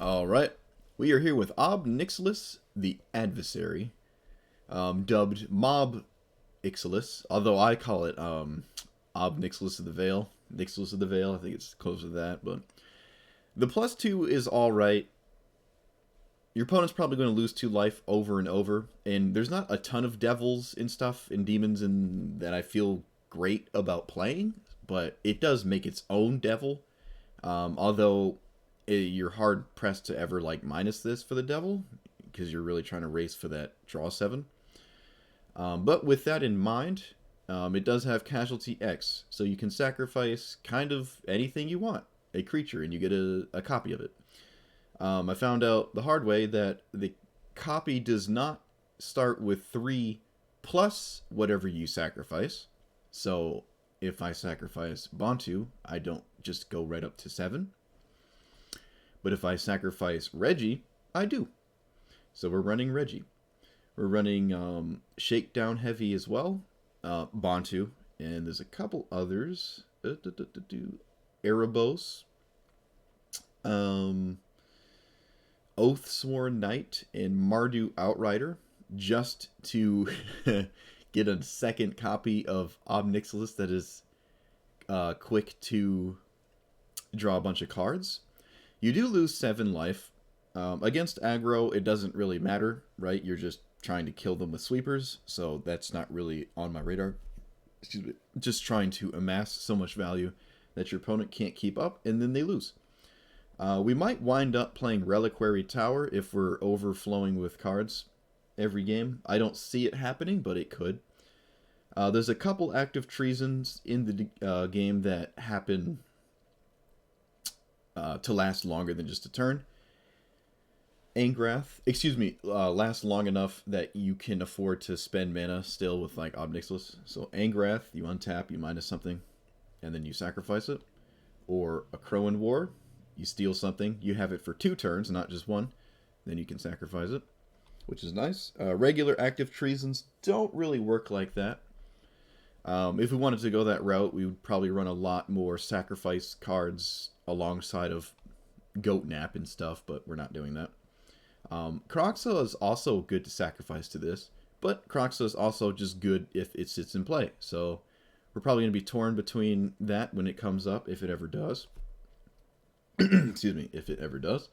Alright, we are here with Ob Nixilis, the Adversary, dubbed Mob Ixilis, although I call it Ob Nixilis of the Veil. Nixilis of the Veil, I think it's closer to that, but the +2 is alright. Your opponent's probably going to lose 2 life over and over, and there's not a ton of devils and stuff and demons and that I feel great about playing, but it does make its own devil, although you're hard pressed to ever like minus this for the devil because you're really trying to race for that draw 7. But with that in mind, it does have casualty X, so you can sacrifice kind of anything you want, a creature, and you get a copy of it. I found out the hard way that the copy does not start with 3 plus whatever you sacrifice. So if I sacrifice Bantu, I don't just go right up to 7. But if I sacrifice Reggie, I do. So we're running Reggie. We're running Shakedown Heavy as well, Bantu, and there's a couple others. Erebos, Oathsworn Knight, and Mardu Outrider, just to get a second copy of Ob Nixilis that is quick to draw a bunch of cards. You do lose 7 life. Against aggro, it doesn't really matter, right? You're just trying to kill them with sweepers, so that's not really on my radar. Excuse me. Just trying to amass so much value that your opponent can't keep up, and then they lose. We might wind up playing Reliquary Tower if we're overflowing with cards every game. I don't see it happening, but it could. There's a couple active treasons in the game that happen to last longer than just a turn. Angrath, last long enough that you can afford to spend mana still with like Ob Nixilis. So Angrath, you untap, you minus something, and then you sacrifice it. Or a Crowan War, you steal something, you have it for 2 turns, not just 1, then you can sacrifice it, which is nice. Regular active treasons don't really work like that. If we wanted to go that route, we would probably run a lot more sacrifice cards alongside of Goat Nap and stuff, but we're not doing that. Croxa is also good to sacrifice to this, but Croxa is also just good if it sits in play. So we're probably going to be torn between that when it comes up, if it ever does. Excuse me, if it ever does.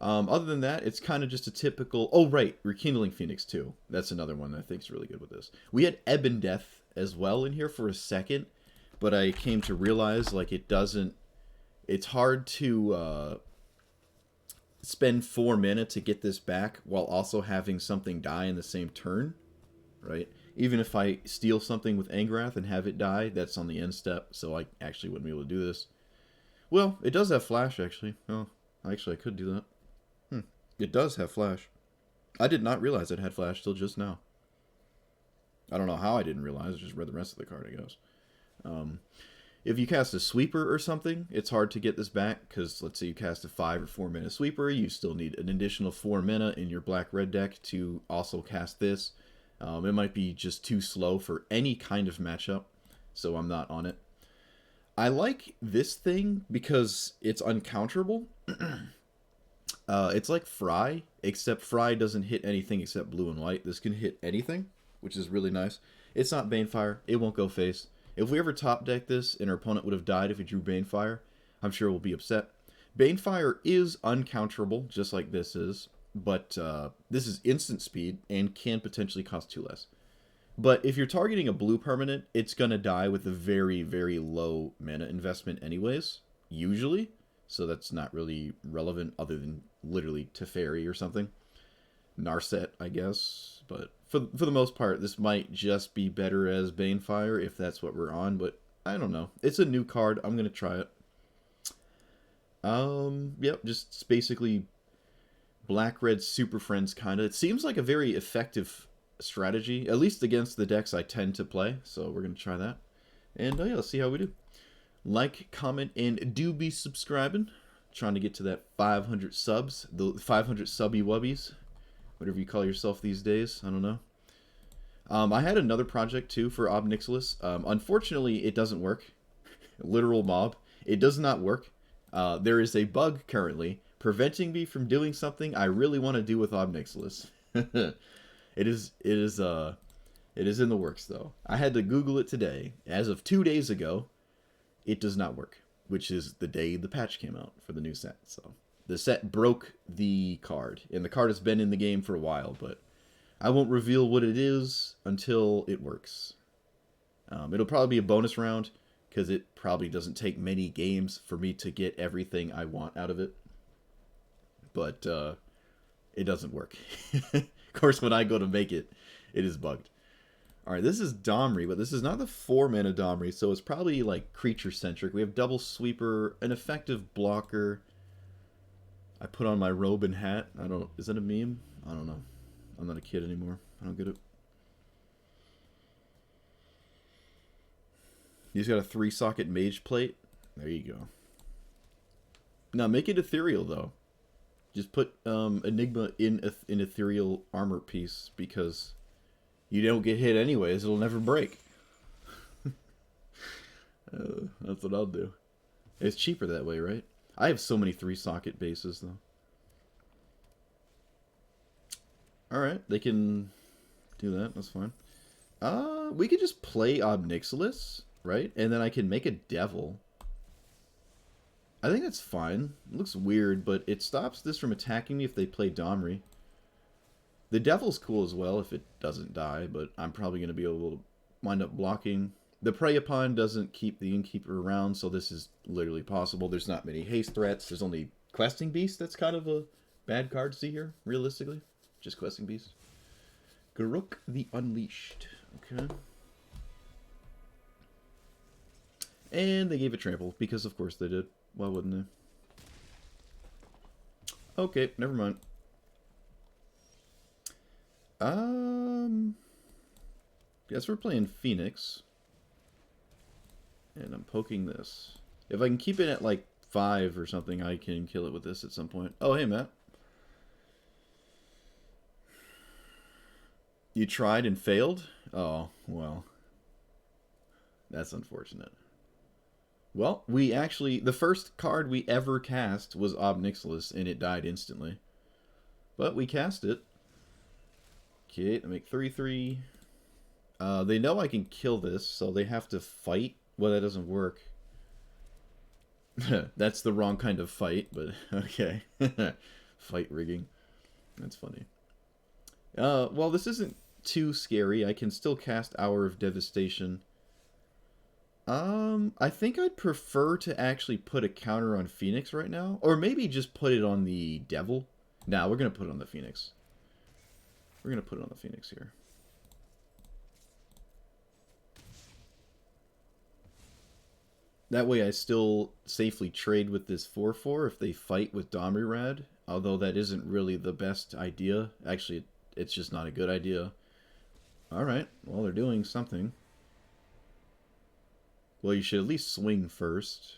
Other than that, it's kind of just a typical... Oh, right, Rekindling Phoenix too. That's another one that I think is really good with this. We had Ebb and Death as well in here for a second, but I came to realize like it doesn't... It's hard to spend 4 mana to get this back while also having something die in the same turn, right? Even if I steal something with Angrath and have it die, that's on the end step, so I actually wouldn't be able to do this. Well, it does have flash, actually. Oh, actually, I could do that. It does have flash. I did not realize it had flash till just now. I don't know how I didn't realize. I just read the rest of the card, I guess. If you cast a sweeper or something, it's hard to get this back, because let's say you cast a 5 or 4 mana sweeper, you still need an additional 4 mana in your black-red deck to also cast this. It might be just too slow for any kind of matchup, so I'm not on it. I like this thing because it's uncounterable. It's like Fry, except Fry doesn't hit anything except blue and white. This can hit anything, which is really nice. It's not Banefire. It won't go face. If we ever top deck this and our opponent would have died if he drew Banefire, I'm sure we'll be upset. Banefire is uncounterable, just like this is, but this is instant speed and can potentially cost 2 less. But if you're targeting a blue permanent, it's going to die with a very, very low mana investment anyways, usually. So that's not really relevant other than literally Teferi or something. Narset, I guess. But for the most part, this might just be better as Banefire if that's what we're on. But I don't know. It's a new card. I'm going to try it. Yep, just basically black-red Super Friends kind of. It seems like a very effective strategy, at least against the decks I tend to play. So we're going to try that. And yeah, let's see how we do. Like, comment, and do be subscribing. Trying to get to that 500 subs. The 500 subby wubbies. Whatever you call yourself these days. I don't know. I had another project too for Ob Nixilis. Unfortunately, it doesn't work. Literal mob. It does not work. There is a bug currently preventing me from doing something I really want to do with Ob Nixilis. It is in the works, though. I had to Google it today. As of 2 days ago, it does not work, which is the day the patch came out for the new set. So the set broke the card, and the card has been in the game for a while, but I won't reveal what it is until it works. It'll probably be a bonus round, because it probably doesn't take many games for me to get everything I want out of it. But it doesn't work. Of course, when I go to make it, it is bugged. Alright, this is Domri, but this is not the 4-mana Domri, so it's probably like creature-centric. We have Double Sweeper, an effective blocker. I put on my robe and hat. Is that a meme? I don't know. I'm not a kid anymore. I don't get it. He's got a 3-socket mage plate. There you go. Now, make it ethereal, though. Just put Enigma in an ethereal armor piece, because you don't get hit anyways. It'll never break. That's what I'll do. It's cheaper that way, right? I have so many 3-socket bases, though. Alright, they can do that. That's fine. We could just play Ob Nixilis, right? And then I can make a devil. I think that's fine. It looks weird, but it stops this from attacking me if they play Domri. The devil's cool as well if it doesn't die, but I'm probably going to be able to wind up blocking. The Prey Upon doesn't keep the Innkeeper around, so this is literally possible. There's not many haste threats. There's only Questing Beast. That's kind of a bad card to see here, realistically. Just Questing Beast. Garruk the Unleashed. Okay. And they gave it Trample, because of course they did. Why wouldn't they? Okay, never mind. Guess we're playing Phoenix. And I'm poking this. If I can keep it at like 5 or something, I can kill it with this at some point. Oh, hey, Matt. You tried and failed? Oh, well. That's unfortunate. Well, we actually... The first card we ever cast was Ob Nixilis, and it died instantly. But we cast it. Okay, I make 3/3. They know I can kill this, so they have to fight. Well, that doesn't work. That's the wrong kind of fight, but okay. Fight rigging. That's funny. Well, this isn't too scary. I can still cast Hour of Devastation. I think I'd prefer to actually put a counter on Phoenix right now. Or maybe just put it on the Devil. Nah, we're going to put it on the Phoenix. We're going to put it on the Phoenix here. That way I still safely trade with this 4/4 if they fight with Domri. Although that isn't really the best idea. Actually, it's just not a good idea. Alright, well, they're doing something. Well, you should at least swing first.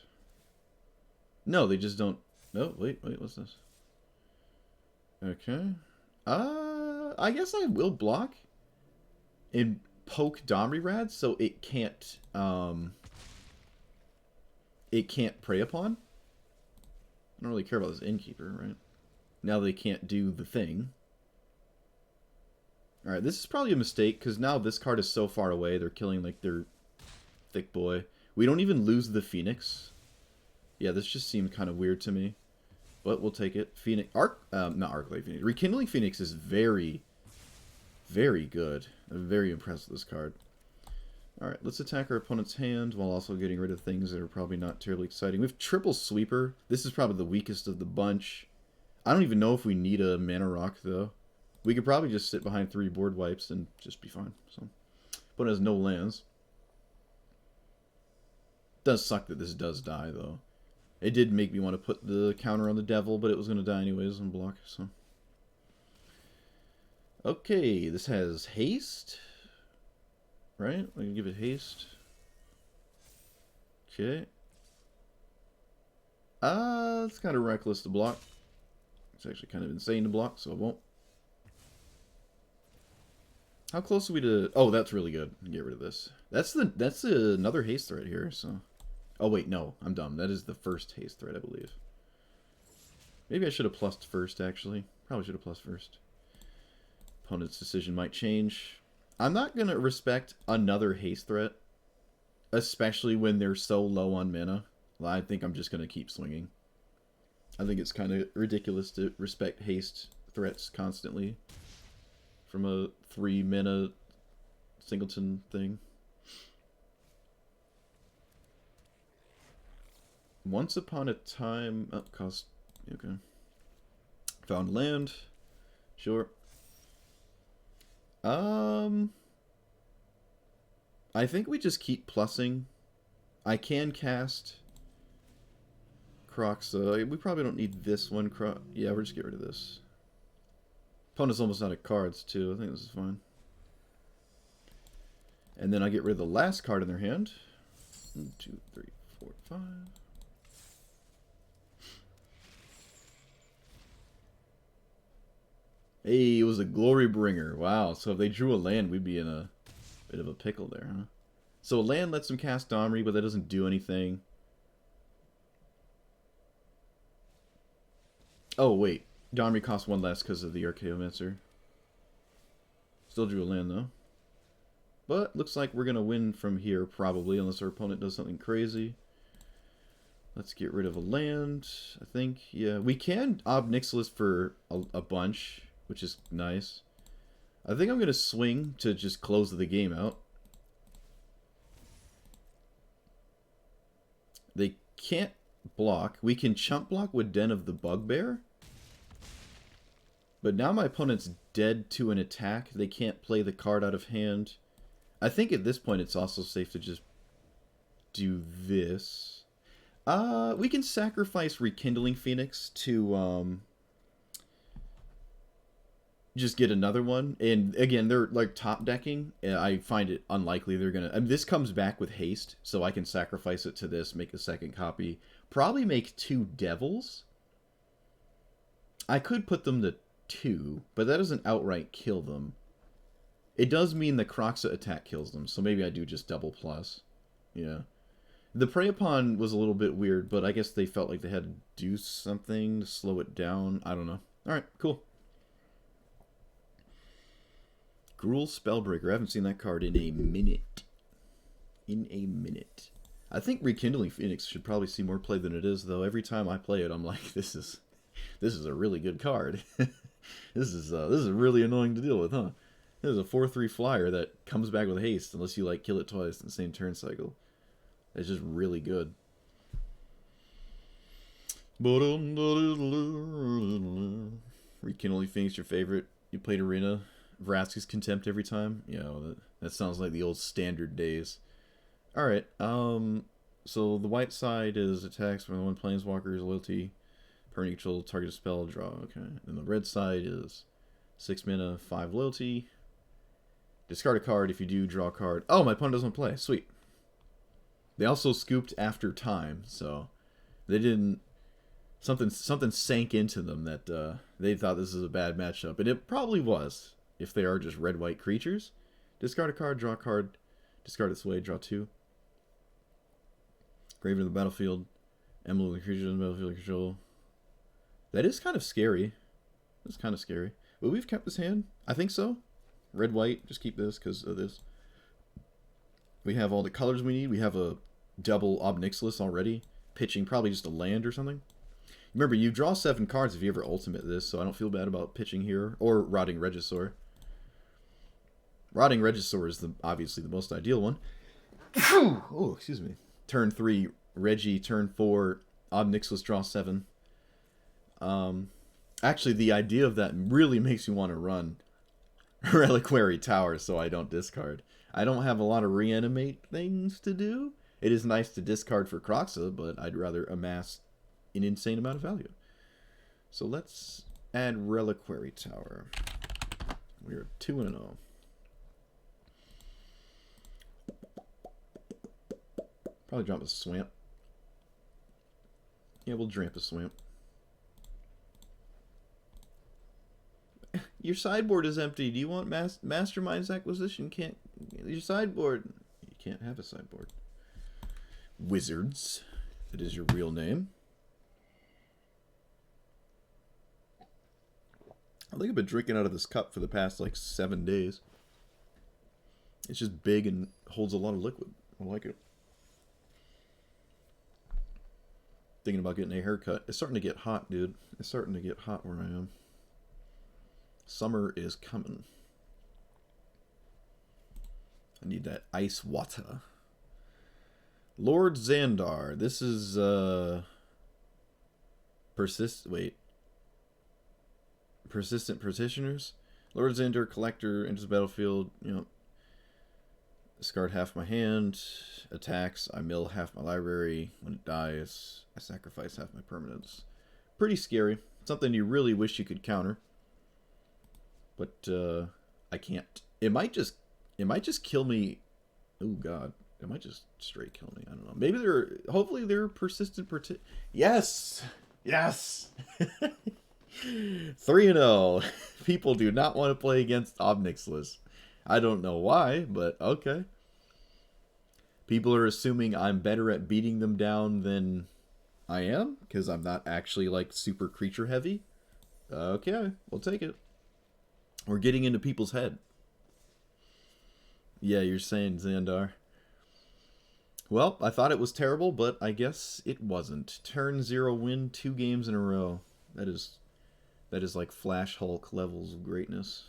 No, they just don't... Oh, wait, what's this? Okay. I guess I will block and poke Domri so it can't prey upon. I don't really care about this Innkeeper, right? Now they can't do the thing. Alright, this is probably a mistake, because now this card is so far away, they're killing, like, their thick boy. We don't even lose the Phoenix. Yeah, this just seemed kind of weird to me. But we'll take it. Phoenix... not Arclight Phoenix. Rekindling Phoenix is very, very good. I'm very impressed with this card. Alright, let's attack our opponent's hand while also getting rid of things that are probably not terribly exciting. We have Triple Sweeper. This is probably the weakest of the bunch. I don't even know if we need a Mana Rock, though. We could probably just sit behind 3 board wipes and just be fine. So, opponent has no lands. Does suck that this does die, though. It did make me want to put the counter on the Devil, but it was going to die anyways on block, so. Okay, this has haste. Right? I can give it haste. Okay. It's kind of reckless to block. It's actually kind of insane to block, so I won't. How close are we to... Oh, that's really good. Get rid of this. That's another haste threat here, so... Oh, wait, no. I'm dumb. That is the first haste threat, I believe. Maybe I should have plussed first, actually. Probably should have plussed first. Opponent's decision might change. I'm not going to respect another haste threat, especially when they're so low on mana. I think I'm just going to keep swinging. I think it's kind of ridiculous to respect haste threats constantly from a 3 mana singleton thing. Once upon a time... Oh, cost... Okay. Found land. Sure. I think we just keep plussing. I can cast Crux. We probably don't need this one. Yeah, we'll just get rid of this. Opponent's almost out of cards, too. I think this is fine. And then I get rid of the last card in their hand. 1, 2, 3, 4, 5. Hey, it was a Glory Bringer. Wow, so if they drew a land, we'd be in a bit of a pickle there, huh? So a land lets them cast Domri, but that doesn't do anything. Oh, wait. Domri costs 1 less because of the Archaeomancer. Still drew a land, though. But looks like we're going to win from here, probably, unless our opponent does something crazy. Let's get rid of a land, I think. Yeah, we can Ob Nixilis for a bunch, which is nice. I think I'm going to swing to just close the game out. They can't block. We can chump block with Den of the Bugbear. But now my opponent's dead to an attack. They can't play the card out of hand. I think at this point it's also safe to just do this. We can sacrifice Rekindling Phoenix to just get another one. And again, they're like top decking. I find it unlikely they're gonna. I mean, this comes back with haste, so I can sacrifice it to this, make a second copy. Probably make 2 devils. I could put them to 2, but that doesn't outright kill them. It does mean the Croxa attack kills them, so maybe I do just double plus. Yeah. The Prey Upon was a little bit weird, but I guess they felt like they had to do something to slow it down. I don't know. Alright, cool. Gruul Spellbreaker. I haven't seen that card in a minute. I think Rekindling Phoenix should probably see more play than it is, though. Every time I play it, I'm like, this is a really good card. This is really annoying to deal with, huh? This is a 4/3 flyer that comes back with haste unless you like kill it twice in the same turn cycle. It's just really good. Rekindling Phoenix your favorite? You played Arena? Vraska's Contempt every time? You know, that sounds like the old standard days. Alright, so the white side is attacks from the one Planeswalker's loyalty. Permanent control, target a spell, draw. Okay. And the red side is 6 mana, 5 loyalty. Discard a card. If you do, draw a card. Oh, my opponent doesn't play. Sweet. They also scooped after time, so they didn't... Something sank into them that they thought this was a bad matchup. And it probably was, if they are just red-white creatures. Discard a card, draw a card. Discard its way, draw 2. Graven in the battlefield. Emblem of the creature in the battlefield control. That is kind of scary. That's kind of scary. But we've kept this hand. I think so. Red, white. Just keep this because of this. We have all the colors we need. We have a double Ob Nixilis already. Pitching probably just a land or something. Remember, you draw 7 cards if you ever ultimate this, so I don't feel bad about pitching here. Or Rotting Regisaur. Rotting Regisaur is obviously the most ideal one. Oh, excuse me. Turn 3, Regi. Turn 4, Ob Nixilis, draw 7. Actually, the idea of that really makes me want to run Reliquary Tower so I don't discard. I don't have a lot of reanimate things to do. It is nice to discard for Croxa, but I'd rather amass an insane amount of value. So let's add Reliquary Tower. We're 2-0. Probably drop a Swamp. Yeah, we'll dramp a Swamp. Your sideboard is empty. Do you want Mastermind's Acquisition? Can't. Your sideboard. You can't have a sideboard. Wizards. That is your real name. I think I've been drinking out of this cup for the past like 7 days. It's just big and holds a lot of liquid. I like it. Thinking about getting a haircut. It's starting to get hot, dude. It's starting to get hot where I am. Summer is coming. I need that ice water. Lord Xandar. This is Persistent Petitioners. Lord Xandar, collector, enters the battlefield, you know. Discard half my hand. Attacks. I mill half my library. When it dies, I sacrifice half my permanents. Pretty scary. Something you really wish you could counter. But I can't. It might just kill me. Oh god. It might just straight kill me. I don't know. Maybe hopefully they're persistent. Yes! Yes! 3-0. People do not want to play against Ob Nixilis. I don't know why, but okay. People are assuming I'm better at beating them down than I am, because I'm not actually like super creature heavy. Okay, we'll take it. We're getting into people's head. Yeah, you're saying Xandar. Well, I thought it was terrible, but I guess it wasn't. Turn 0 win 2 games in a row. That is like Flash Hulk levels of greatness.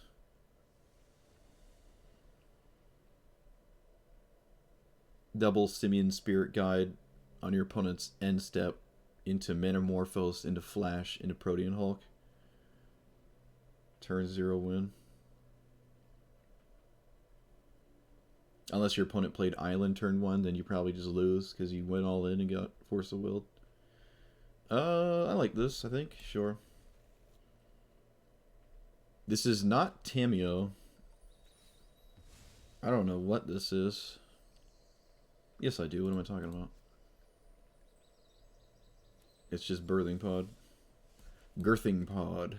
Double Simian Spirit Guide on your opponent's end step into Metamorphose, into Flash, into Protean Hulk. Turn 0 win. Unless your opponent played Island turn 1, then you probably just lose because you went all in and got Force of Will. I like this, I think. Sure. This is not Tameo. I don't know what this is. Yes, I do. What am I talking about? It's just Birthing Pod. Girthing Pod.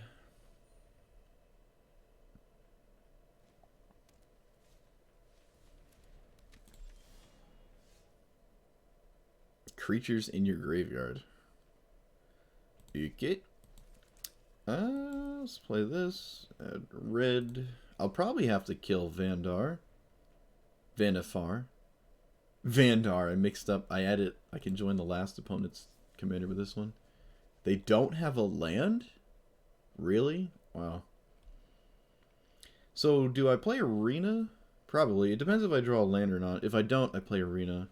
Creatures in your graveyard. Okay. Let's play this. Add red. I'll probably have to kill Vandar. Vanifar. Vandar. I mixed up. I can join the last opponent's commander with this one. They don't have a land? Really? Wow. So, do I play Arena? Probably. It depends if I draw a land or not. If I don't, I play Arena.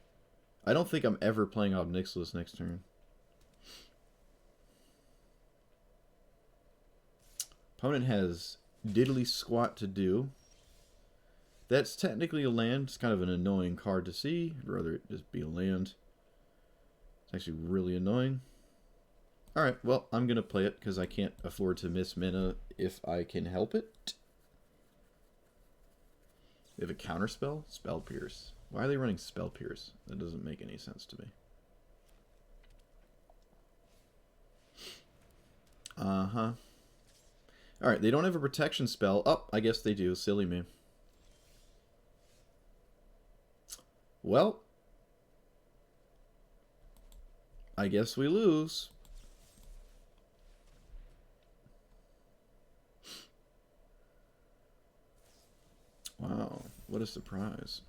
I don't think I'm ever playing Ob Nixilis next turn. Opponent has diddly squat to do. That's technically a land. It's kind of an annoying card to see. I'd rather it just be a land. It's actually really annoying. Alright, well, I'm going to play it because I can't afford to miss mana if I can help it. They have a counterspell? Spell Pierce. Why are they running Spell Pierce? That doesn't make any sense to me. Uh-huh. Alright, they don't have a protection spell. Oh, I guess they do. Silly me. Well, I guess we lose. Wow, what a surprise.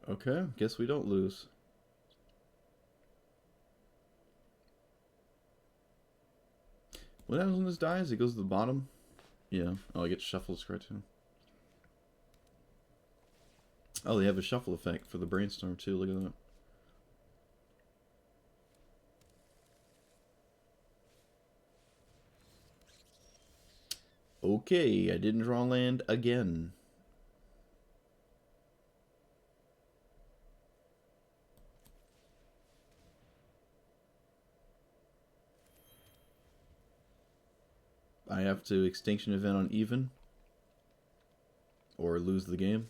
Okay, guess we don't lose. What happens when this dies? It goes to the bottom? Yeah. Oh, I get shuffle this card too. Oh, they have a shuffle effect for the brainstorm too. Look at that. Okay, I didn't draw land again. I have to Extinction Event on even, or lose the game.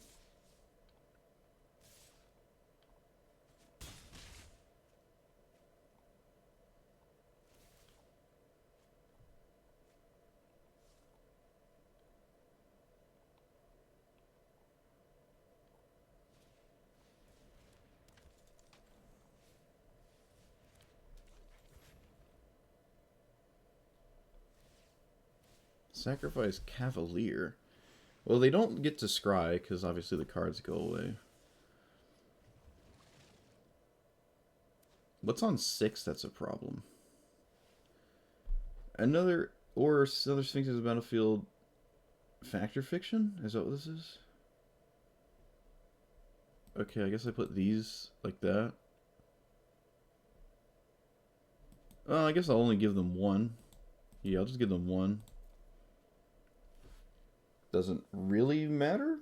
Sacrifice Cavalier. Well, they don't get to scry, because obviously the cards go away. What's on 6 that's a problem? Another Sphinx is a battlefield Factor Fiction? Is that what this is? Okay, I guess I put these like that. I guess I'll only give them one. Yeah, I'll just give them one. Doesn't really matter.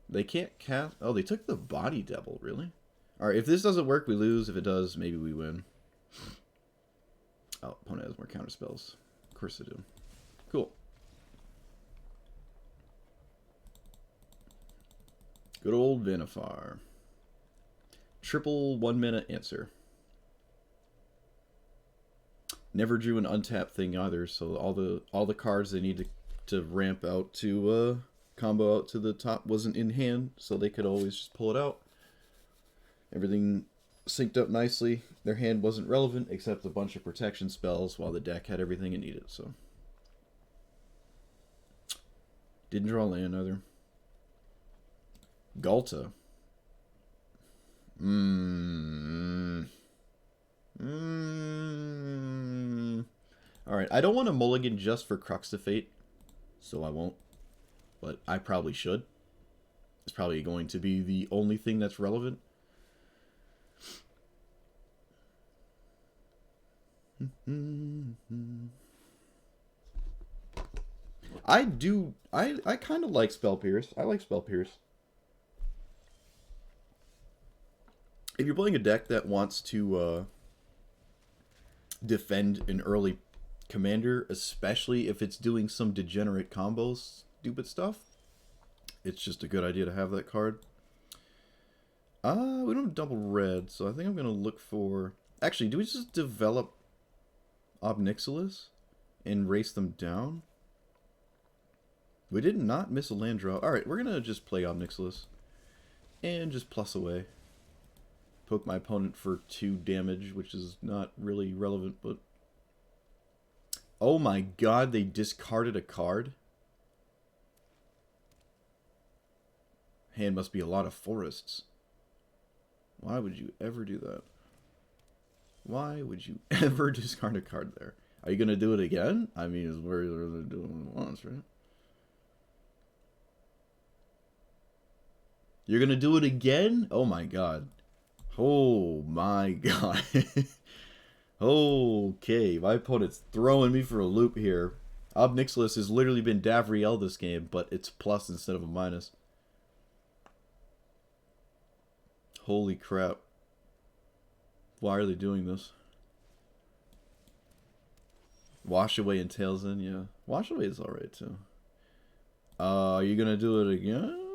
They can't cast... Oh, they took the Body Devil, really? Alright, if this doesn't work, we lose. If it does, maybe we win. Oh, opponent has more counter spells. Of course they do. Cool. Good old Vinifar. Triple 1 minute answer. Never drew an untapped thing either, so all the cards they need to ramp out to combo out to the top wasn't in hand, so they could always just pull it out. Everything synced up nicely. Their hand wasn't relevant except a bunch of protection spells, while the deck had everything it needed. So didn't draw land either. Galta. Alright, I don't want to mulligan just for Crux of Fate, so I won't. But I probably should. It's probably going to be the only thing that's relevant. I kind of like Spell Pierce. I like Spell Pierce. If you're playing a deck that wants to defend an early commander, especially if it's doing some degenerate combos, stupid stuff, it's just a good idea to have that card. We don't have double red, so I think I'm going to look for... Actually, do we just develop Ob Nixilis and race them down? We did not miss a land draw. Alright, we're going to just play Ob Nixilis and just plus away. Poke my opponent for 2 damage, which is not really relevant, but... Oh my god, they discarded a card? Hand must be a lot of forests. Why would you ever do that? Why would you ever discard a card there? Are you going to do it again? I mean, it's where they're doing it once, right? You're going to do it again? Oh my god. Oh my god. Okay, my opponent's throwing me for a loop here. Ob Nixilis has literally been Davriel this game, but it's plus instead of a minus. Holy crap. Why are they doing this? Wash Away and Tails In, yeah. Wash Away is alright too. Are you gonna do it again?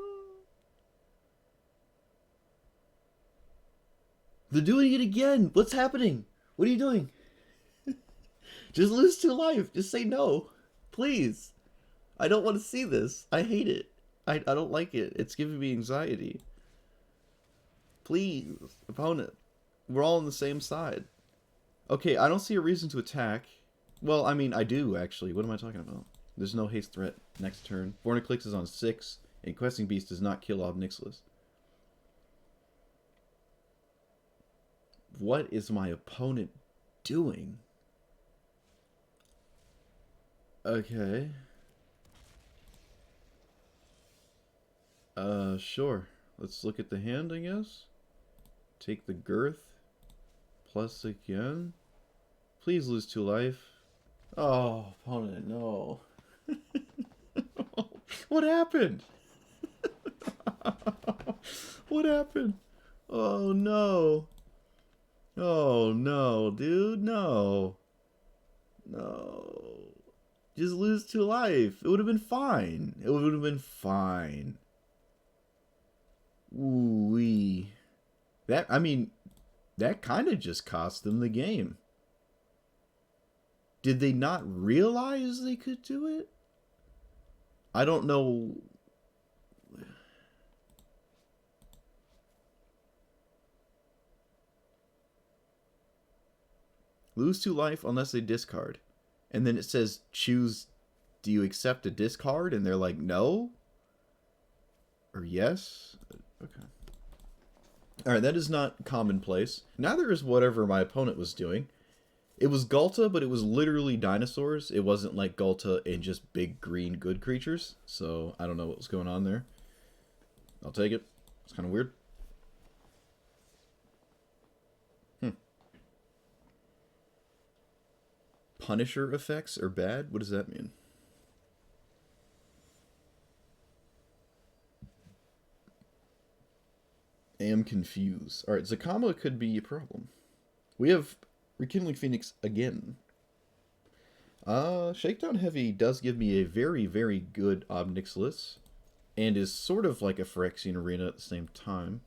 They're doing it again! What's happening? What are you doing? Just lose 2 life. Just say no. Please. I don't want to see this. I hate it. I don't like it. It's giving me anxiety. Please, opponent. We're all on the same side. Okay, I don't see a reason to attack. Well, I mean, I do, actually. What am I talking about? There's no haste threat next turn. Vorniclix is on 6, and Questing Beast does not kill Ob Nixilis. What is my opponent doing? Okay. Sure. Let's look at the hand, I guess. Take the Girth. Plus again. Please lose 2 life. Oh, opponent, no. What happened? What happened? Oh no. Oh no, dude, no. No. Just lose 2 life. It would have been fine. It would have been fine. Ooh-wee. That, I mean, that kind of just cost them the game. Did they not realize they could do it? I don't know. Lose 2 life unless they discard. And then it says, choose, do you accept a discard? And they're like, no? Or yes? Okay. Alright, that is not commonplace. Neither is whatever my opponent was doing. It was Ghalta, but it was literally dinosaurs. It wasn't like Ghalta and just big green good creatures. So, I don't know what was going on there. I'll take it. It's kind of weird. Punisher effects are bad? What does that mean? I am confused. Alright, Zakama could be a problem. We have Rekindling Phoenix again. Shakedown Heavy does give me a very, very good Ob Nixilis. And is sort of like a Phyrexian Arena at the same time.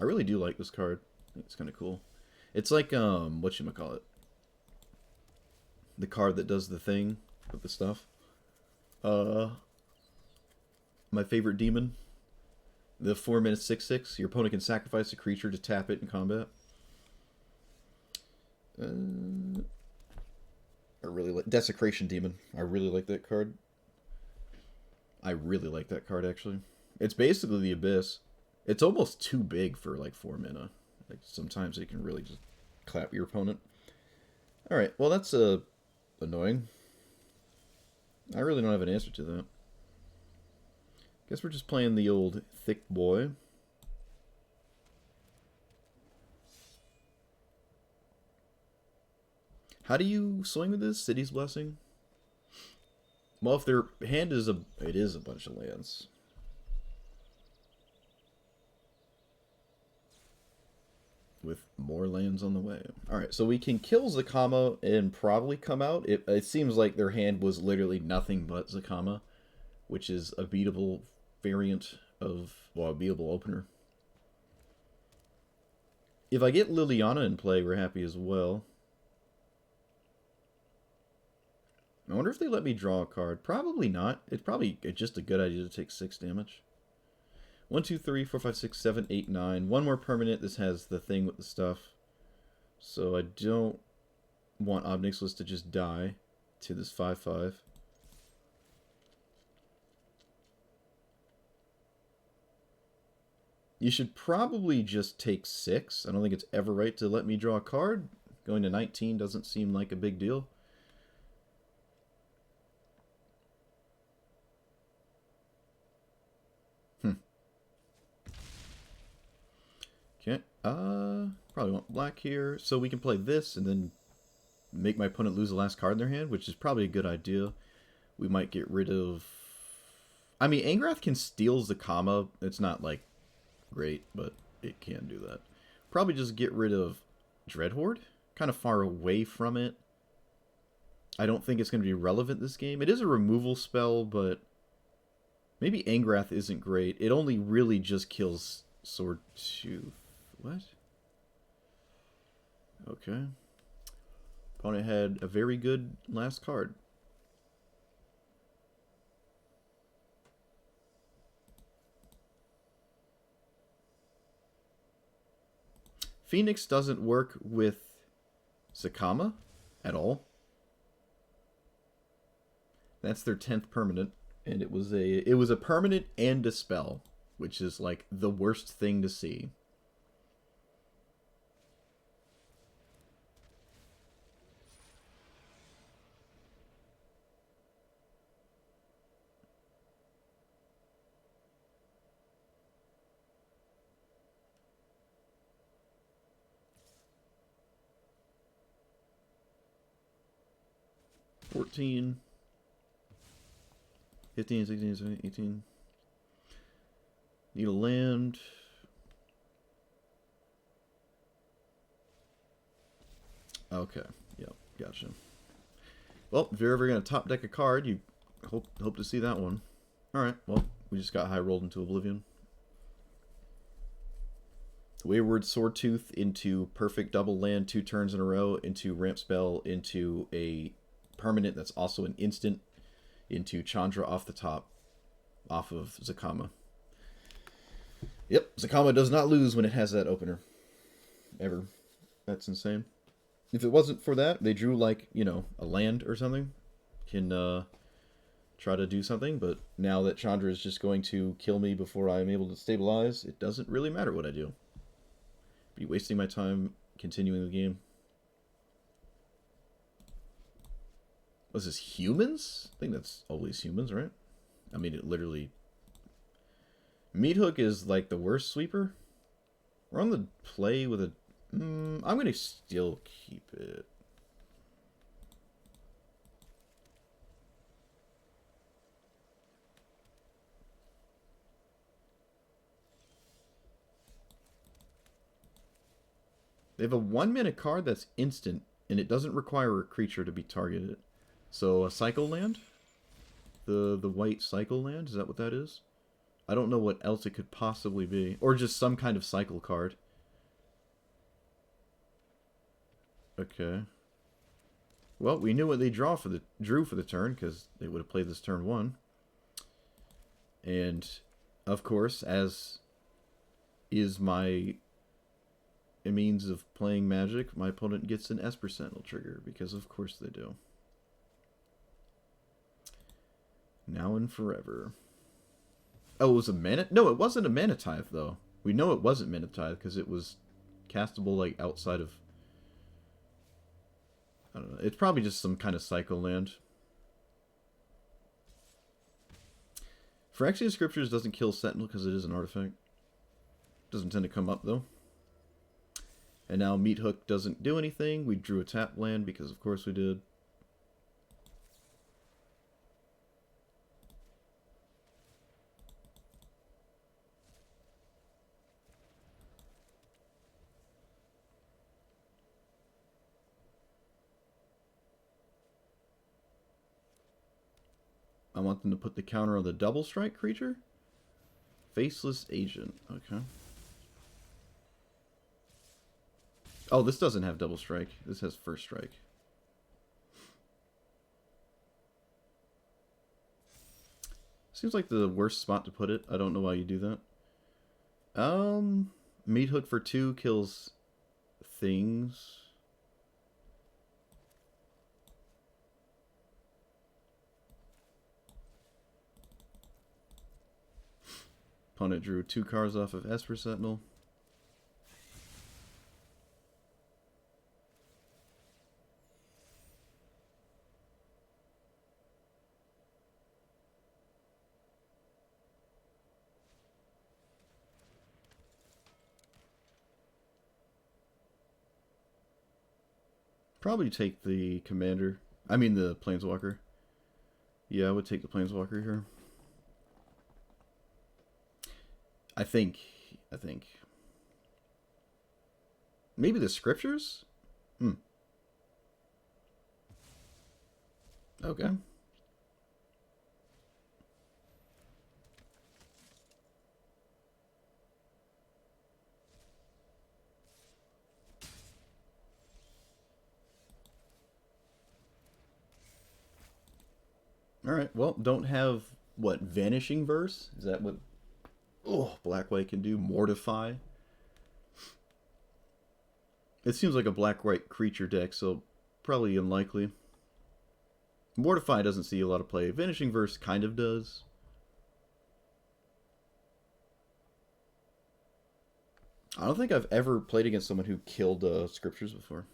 I really do like this card. I think it's kind of cool. It's like, whatchamacallit? The card that does the thing with the stuff. My favorite demon. The 4-mana 6/6. Your opponent can sacrifice a creature to tap it in combat. I really like Desecration Demon. I really like that card. I really like that card, actually. It's basically the Abyss. It's almost too big for, like, 4 mana. Like, sometimes it can really just clap your opponent. Alright, well, that's, annoying. I really don't have an answer to that. Guess we're just playing the old thick boy. How do you swing with this? City's Blessing? Well, if their hand is it is a bunch of lands. With more lands on the way. Alright, so we can kill Zakama and probably come out. It seems like their hand was literally nothing but Zakama, which is a beatable variant of, well, a beatable opener. If I get Liliana in play, we're happy as well. I wonder if they let me draw a card. Probably not. It's probably just a good idea to take 6 damage. 1, 2, 3, 4, 5, 6, 7, 8, 9. One more permanent. This has the thing with the stuff. So I don't want Ob Nixilis to just die to this 5/5. You should probably just take 6. I don't think it's ever right to let me draw a card. Going to 19 doesn't seem like a big deal. Okay, probably want black here, so we can play this and then make my opponent lose the last card in their hand, which is probably a good idea. We might get rid of... I mean, Angrath can steal Zakama. It's not, like, great, but it can do that. Probably just get rid of Dreadhorde. Kind of far away from it. I don't think it's going to be relevant this game. It is a removal spell, but maybe Angrath isn't great. It only really just kills Swordtooth. What? Okay. Opponent had a very good last card. Phoenix doesn't work with Zakama at all. That's their 10th permanent, and it was a permanent and a spell, which is like the worst thing to see. $14. 15, 16, 17, 18. Need a land. Okay. Yep. Gotcha. Well, if you're ever going to top deck a card, you hope to see that one. Alright. Well, we just got high rolled into Oblivion. Wayward Swordtooth into perfect double land 2 turns in a row, into ramp spell, into a permanent that's also an instant, into Chandra off the top, off of Zakama. Yep, Zakama does not lose when it has that opener. Ever. That's insane. If it wasn't for that, they drew like, you know, a land or something. Can try to do something, but now that Chandra is just going to kill me before I'm able to stabilize, it doesn't really matter what I do. Be wasting my time continuing the game. Was this humans? I think that's always humans, right? I mean, it literally... Meathook is like the worst sweeper. We're on the play with a... I'm going to still keep it. They have a 1-mana card that's instant, and it doesn't require a creature to be targeted. So a cycle land? The white cycle land? Is that what that is? I don't know what else it could possibly be. Or just some kind of cycle card. Okay. Well, we knew what they drew for the turn, because they would have played this turn 1. And, of course, as is my... a means of playing Magic, my opponent gets an Esper Sentinel trigger, because of course they do. Now and forever. Oh, it was a mana... No, it wasn't a Mana Tithe, though. We know it wasn't Mana Tithe, because it was castable, like, outside of... I don't know. It's probably just some kind of cycle land. Phyrexian Scriptures doesn't kill Sentinel, because it is an artifact. Doesn't tend to come up, though. And now Meathook doesn't do anything. We drew a tap land because of course we did. I want them to put the counter on the double strike creature. Faceless Agent. Okay. Oh, this doesn't have double strike. This has first strike. Seems like the worst spot to put it. I don't know why you do that. Meathook for 2 kills things. Opponent drew 2 cards off of Esper Sentinel. Probably take the commander. I mean the planeswalker. Yeah, I would take the planeswalker here. I think. Maybe the scriptures? Okay. Alright, well, don't have, what, Vanishing Verse? Is that what, black-white can do? Mortify? It seems like a black-white creature deck, so probably unlikely. Mortify doesn't see a lot of play. Vanishing Verse kind of does. I don't think I've ever played against someone who killed Scriptures before.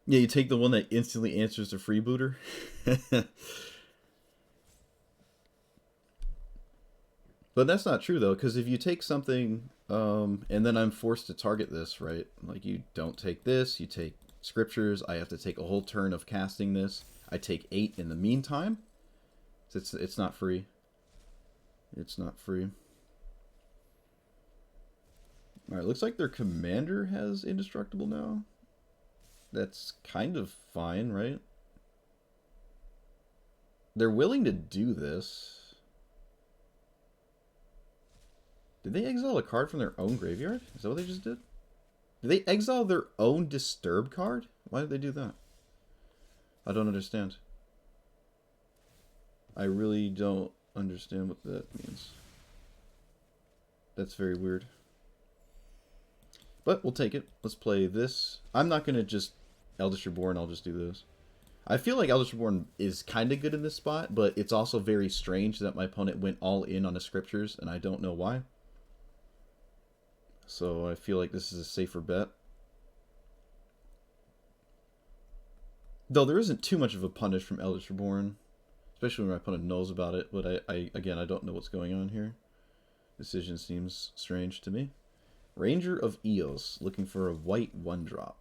Yeah, you take the one that instantly answers the freebooter. But that's not true, though, because if you take something, and then I'm forced to target this, right? Like, you don't take this, you take Scriptures, I have to take a whole turn of casting this. I take 8 in the meantime. It's not free. It's not free. Alright, looks like their commander has indestructible now. That's kind of fine, right? They're willing to do this. Did they exile a card from their own graveyard? Is that what they just did? Did they exile their own Disturb card? Why did they do that? I don't understand. I really don't understand what that means. That's very weird. But we'll take it. Let's play this. I'm not going to just Eldest Reborn. I'll just do this. I feel like Eldest Reborn is kind of good in this spot, but it's also very strange that my opponent went all in on the Scriptures, and I don't know why. So I feel like this is a safer bet. Though there isn't too much of a punish from Eldest Reborn, especially when my opponent knows about it, but again, I don't know what's going on here. Decision seems strange to me. Ranger of Eos, looking for a white 1-drop.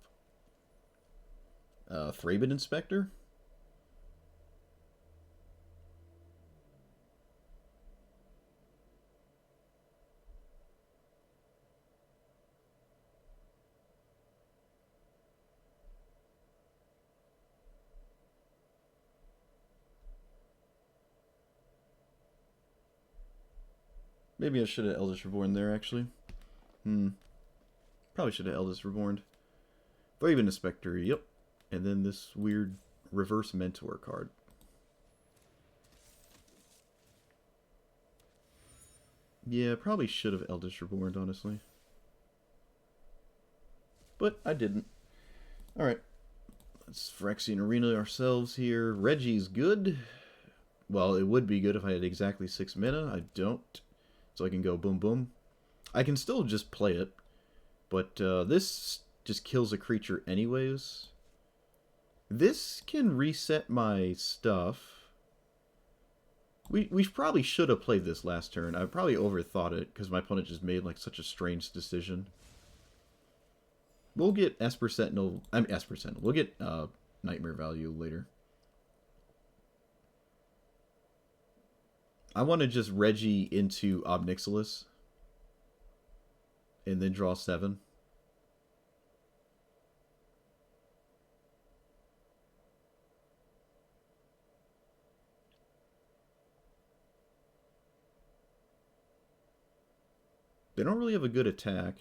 Thraben Inspector? Maybe I should have Eldest Reborn there, actually. Probably should have Eldest Reborn. Thraben Inspector, yep. And then this weird reverse mentor card. Yeah, probably should have Eldest Reborn, honestly. But I didn't. Alright. Let's Phyrexian Arena ourselves here. Reggie's good. Well, it would be good if I had exactly 6 mana. I don't. So I can go boom boom. I can still just play it. But this just kills a creature anyways. This can reset my stuff. We probably should have played this last turn. I probably overthought it because my opponent just made like such a strange decision. We'll get Esper Sentinel. Esper Sentinel. We'll get Nightmare value later. I want to just Reggie into Ob Nixilis and then draw 7. They don't really have a good attack.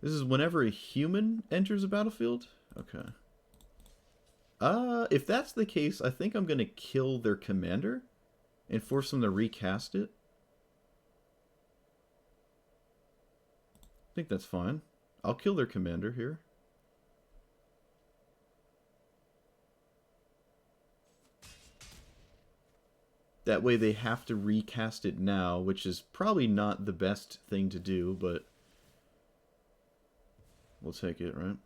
This is whenever a human enters a battlefield? Okay. If that's the case, I think I'm going to kill their commander and force them to recast it. I think that's fine. I'll kill their commander here. That way they have to recast it now, which is probably not the best thing to do, but we'll take it, right?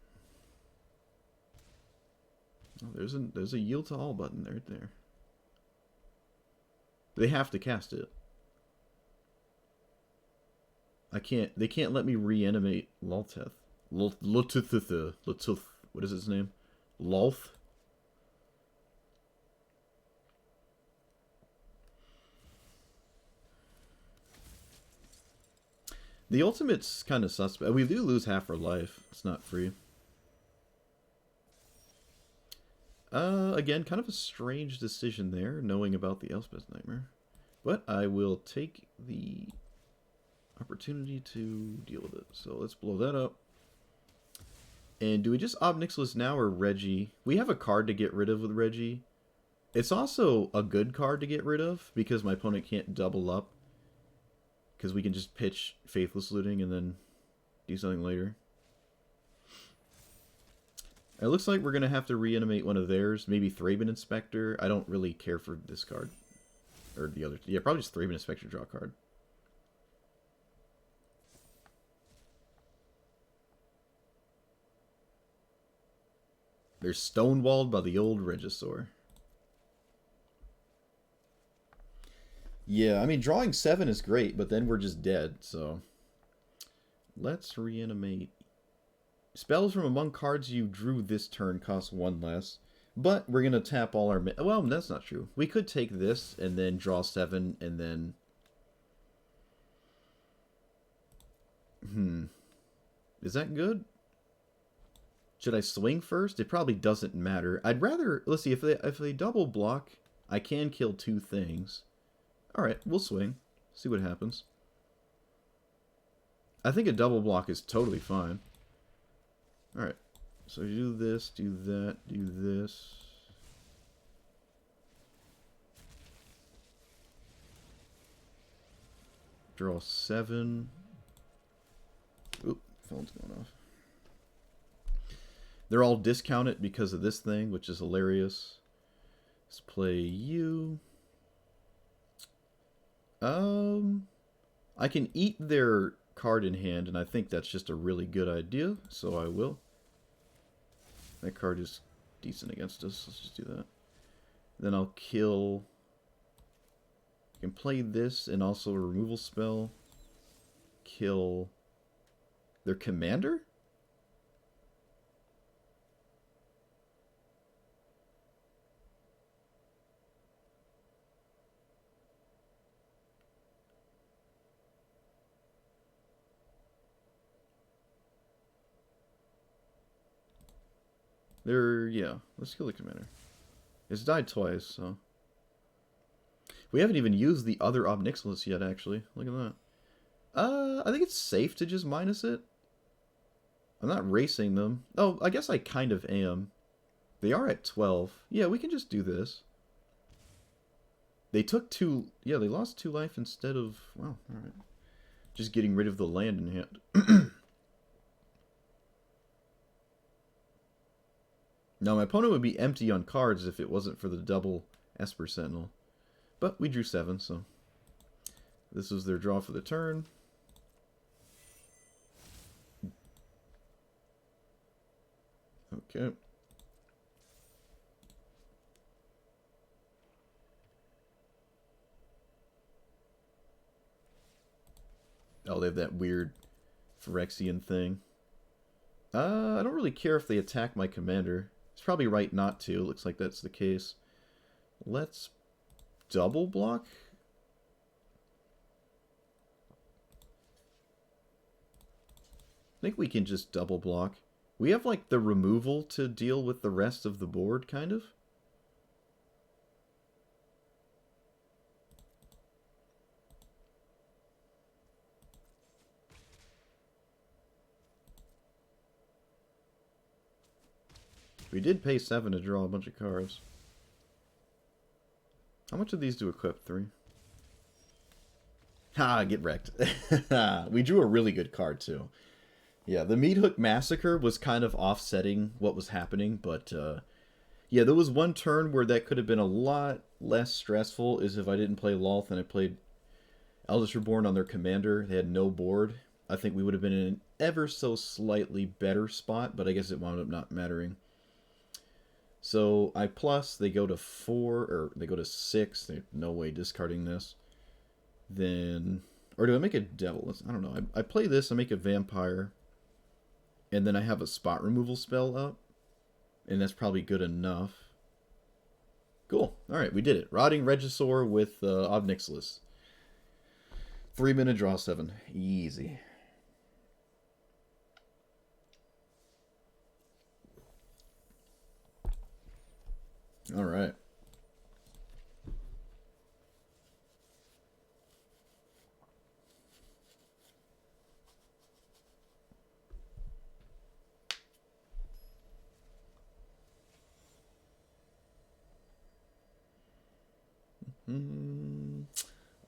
Oh, there's a yield to all button right there. They have to cast it. They can't let me reanimate Lolteth. Lolteth. What is his name? Lolth? The ultimate's kind of suspect. We do lose half our life. It's not free. Again, kind of a strange decision there, knowing about the Elspeth Nightmare. But I will take the opportunity to deal with it. So let's blow that up. And do we just Ob Nixilis now or Reggie? We have a card to get rid of with Reggie. It's also a good card to get rid of because my opponent can't double up. Because we can just pitch Faithless Looting and then do something later. It looks like we're going to have to reanimate one of theirs. Maybe Thraben Inspector. I don't really care for this card. Or the other. Yeah, probably just Thraben Inspector, draw a card. They're stonewalled by the old Regisaur. Yeah, I mean, drawing 7 is great, but then we're just dead, so... Let's reanimate Spells from among cards you drew this turn cost 1 less. But we're going to tap all our... Well, that's not true. We could take this and then draw 7 and then... Is that good? Should I swing first? It probably doesn't matter. I'd rather... Let's see, if they double block, I can kill 2 things. Alright, we'll swing. See what happens. I think a double block is totally fine. Alright. So you do this, do that, do this. Draw 7. Oop, phone's going off. They're all discounted because of this thing, which is hilarious. Let's play you. I can eat their card in hand, and I think that's just a really good idea, so I will. That card is decent against us. Let's just do that. Then I'll kill... I can play this and also a removal spell. Kill their commander? Yeah, let's kill the commander. It's died twice, so... We haven't even used the other Ob Nixilis yet, actually. Look at that. I think it's safe to just minus it. I'm not racing them. Oh, I guess I kind of am. They are at 12. Yeah, we can just do this. They took 2... Yeah, they lost 2 life instead of... Well, alright. Just getting rid of the land in hand. Now, my opponent would be empty on cards if it wasn't for the double Esper Sentinel. But we drew 7, so... This was their draw for the turn. Okay. Oh, they have that weird Phyrexian thing. I don't really care if they attack my commander. It's probably right not to. Looks like that's the case. Let's double block. I think we can just double block. We have like the removal to deal with the rest of the board, kind of. We did pay 7 to draw a bunch of cards. How much of these do equip? 3? Ha, get wrecked. We drew a really good card, too. Yeah, the Meat Hook Massacre was kind of offsetting what was happening, but yeah, there was one turn where that could have been a lot less stressful, is if I didn't play Lolth and I played Eldest Reborn on their commander. They had no board. I think we would have been in an ever so slightly better spot, but I guess it wound up not mattering. So I plus, they go to 4, or they go to 6. There's no way discarding this. Then, or do I make a devil? I don't know. I play this, I make a vampire, and then I have a spot removal spell up, and that's probably good enough. Cool. Alright, we did it. Rotting Regisaur with Ob Nixilis. 3-minute draw 7. Easy. Alright.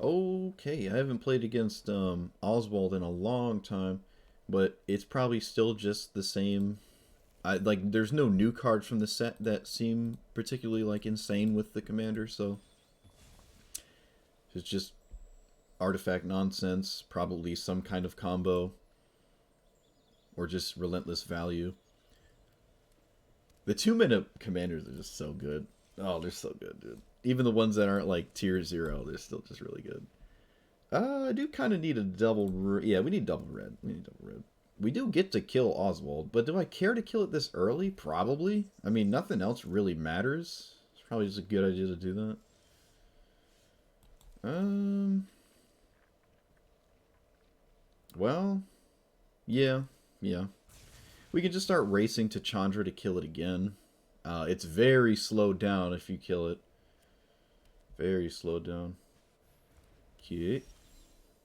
Okay, I haven't played against Oswald in a long time, but it's probably still just the same. There's no new cards from the set that seem particularly like insane with the commander, so it's just artifact nonsense, probably some kind of combo, or just relentless value. The 2-minute commanders are just so good. Oh, they're so good, dude. Even the ones that aren't like tier 0, they're still just really good. I do kind of need a double... Yeah, we need double red. We need double red. We do get to kill Oswald, but do I care to kill it this early? Probably. I mean, nothing else really matters. It's probably just a good idea to do that. Well, yeah. We can just start racing to Chandra to kill it again. It's very slowed down if you kill it. Very slowed down. Okay.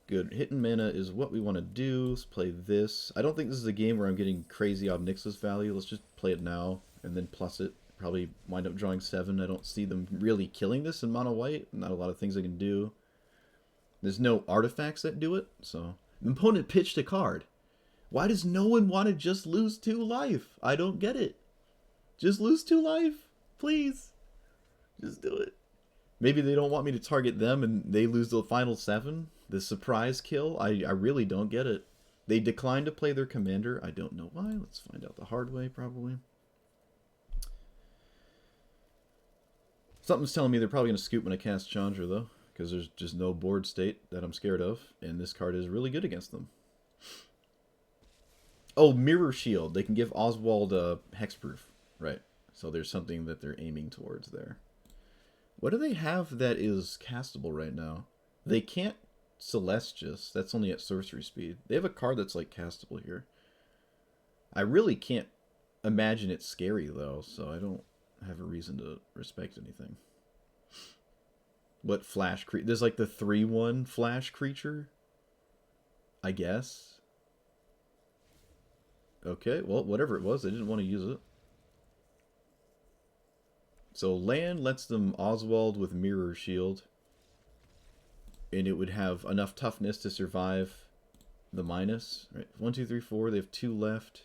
Good. Hitting mana is what we want to do. Let's play this. I don't think this is a game where I'm getting crazy Ob Nixilis value. Let's just play it now and then plus it. Probably wind up drawing 7. I don't see them really killing this in mono white. Not a lot of things I can do. There's no artifacts that do it, so... The opponent pitched a card. Why does no one want to just lose 2 life? I don't get it. Just lose 2 life. Please. Just do it. Maybe they don't want me to target them and they lose the final 7. The surprise kill. I really don't get it. They declined to play their commander. I don't know why. Let's find out the hard way, probably. Something's telling me they're probably going to scoop when I cast Chandra, though. Because there's just no board state that I'm scared of. And this card is really good against them. Oh, Mirror Shield. They can give Oswald hexproof. Right. So there's something that they're aiming towards there. What do they have that is castable right now? They can't Celestius. That's only at sorcery speed. They have a card that's like castable here. I really can't imagine it's scary though, so I don't have a reason to respect anything. What flash creature? There's like the 3/1 flash creature, I guess. Okay, well, whatever it was, they didn't want to use it. So land lets them Oswald with Mirror Shield. And it would have enough toughness to survive the minus. Right, 1, 2, 3, 4. They have 2 left.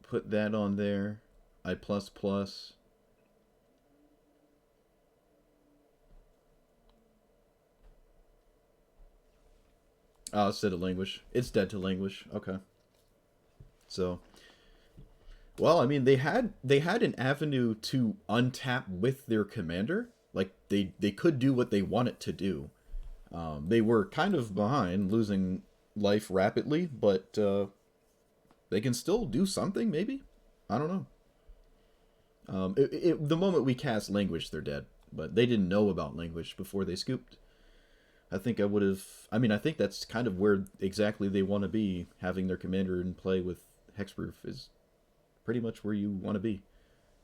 Put that on there. I++. Oh, it's dead to Languish. It's dead to Languish. Okay. So, well, I mean, they had an avenue to untap with their commander. Like, they could do what they want it to do. They were kind of behind, losing life rapidly, but they can still do something, maybe? I don't know. The moment we cast Languish, they're dead. But they didn't know about Languish before they scooped. I think I would have... I mean, I think that's kind of where exactly they want to be. Having their commander in play with hexproof is pretty much where you want to be.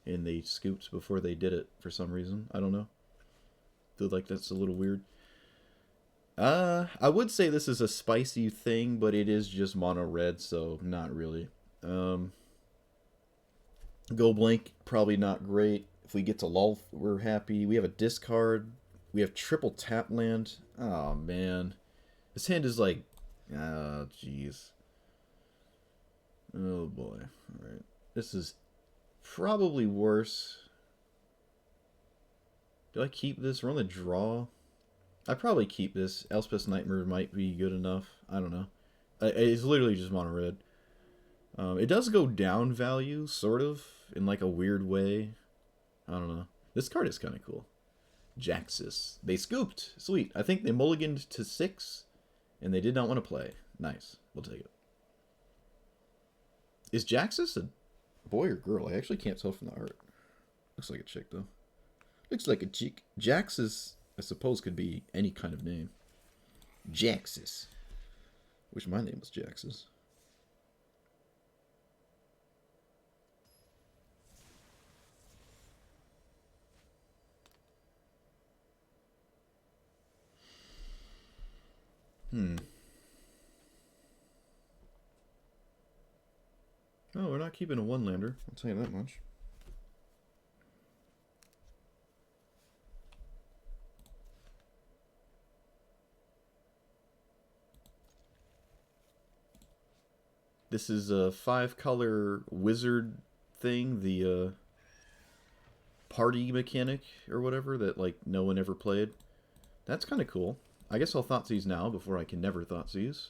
And they scooped before they did it for some reason. I don't know. Feel like that's a little weird. I would say this is a spicy thing, but it is just mono red, so not really. Go blank, probably not great. If we get to Lulth, we're happy. We have a discard. We have triple tap land. Oh, man. This hand is like... Oh, jeez. Oh, boy. Alright. This is probably worse. Do I keep this? We're on the draw. I probably keep this. Elspeth's Nightmare might be good enough. I don't know. It's literally just mono red. It does go down value, sort of, in like a weird way. I don't know. This card is kind of cool. Jaxus. They scooped. Sweet. I think they mulliganed to 6, and they did not want to play. Nice. We'll take it. Is Jaxus a boy or girl? I actually can't tell from the art. Looks like a chick, though. Looks like a chick. Jaxus, I suppose, could be any kind of name. Jaxus. Wish my name was Jaxus. Oh, we're not keeping a one-lander. I'll tell you that much. This is a 5-color wizard thing, the party mechanic or whatever that like no one ever played. That's kind of cool. I guess I'll Thoughtseize now before I can never Thoughtseize.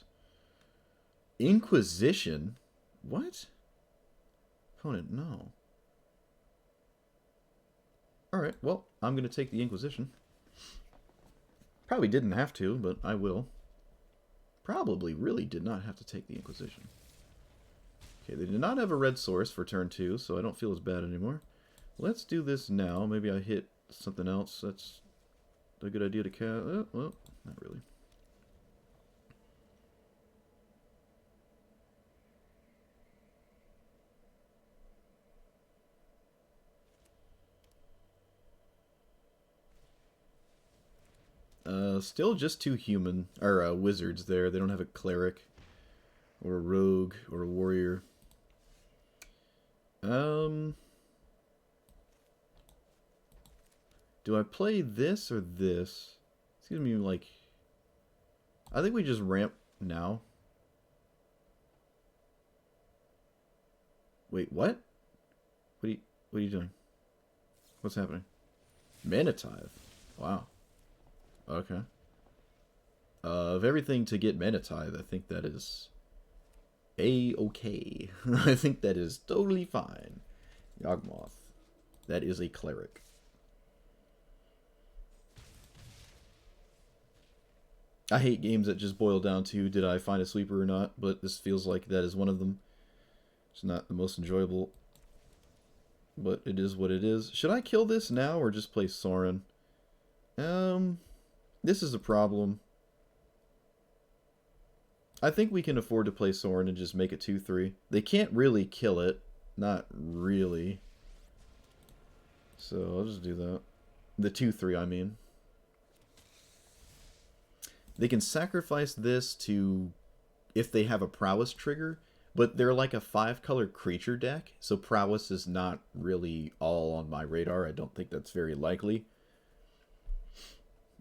Inquisition? What? Opponent, no. Alright, well, I'm going to take the Inquisition. Probably didn't have to, but I will. Probably really did not have to take the Inquisition. Okay, they did not have a red source for turn 2, so I don't feel as bad anymore. Let's do this now. Maybe I hit something else. That's a good idea to cast. Well, not really. Still just 2 human, or wizards there. They don't have a cleric, or a rogue, or a warrior. Do I play this or this? Excuse me, like... I think we just ramp now. Wait, what? What are you doing? What's happening? Mana Tithe. Wow. Okay. Of everything to get Mana Tithe, I think that is A-okay. I think that is totally fine. Yawgmoth. That is a cleric. I hate games that just boil down to, did I find a sweeper or not? But this feels like that is one of them. It's not the most enjoyable, but it is what it is. Should I kill this now or just play Sorin? This is a problem. I think we can afford to play Sorin and just make it 2-3. They can't really kill it. Not really. So I'll just do that. The 2-3, I mean. They can sacrifice this to, if they have a prowess trigger, but they're like a 5-color creature deck, so prowess is not really all on my radar. I don't think that's very likely.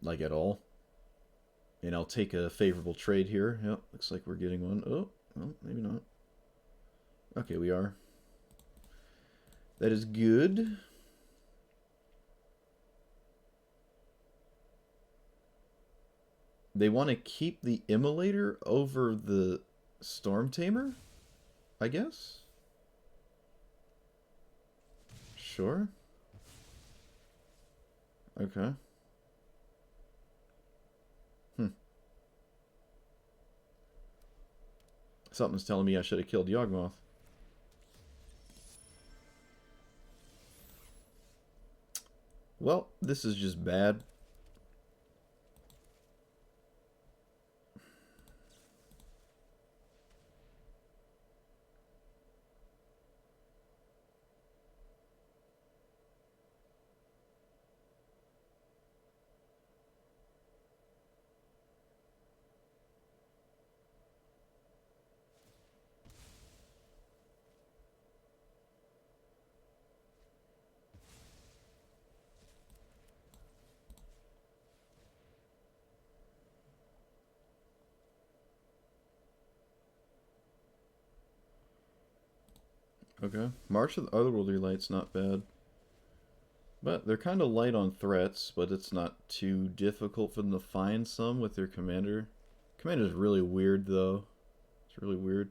Like, at all. And I'll take a favorable trade here. Yep, looks like we're getting one. Oh, well, maybe not. Okay, we are. That is good. They want to keep the Immolator over the Storm Tamer, I guess? Sure. Okay. Something's telling me I should have killed Yawgmoth. Well, this is just bad. Okay. March of the Otherworldly Light's not bad. But they're kind of light on threats, but it's not too difficult for them to find some with their commander. Commander's really weird, though. It's really weird.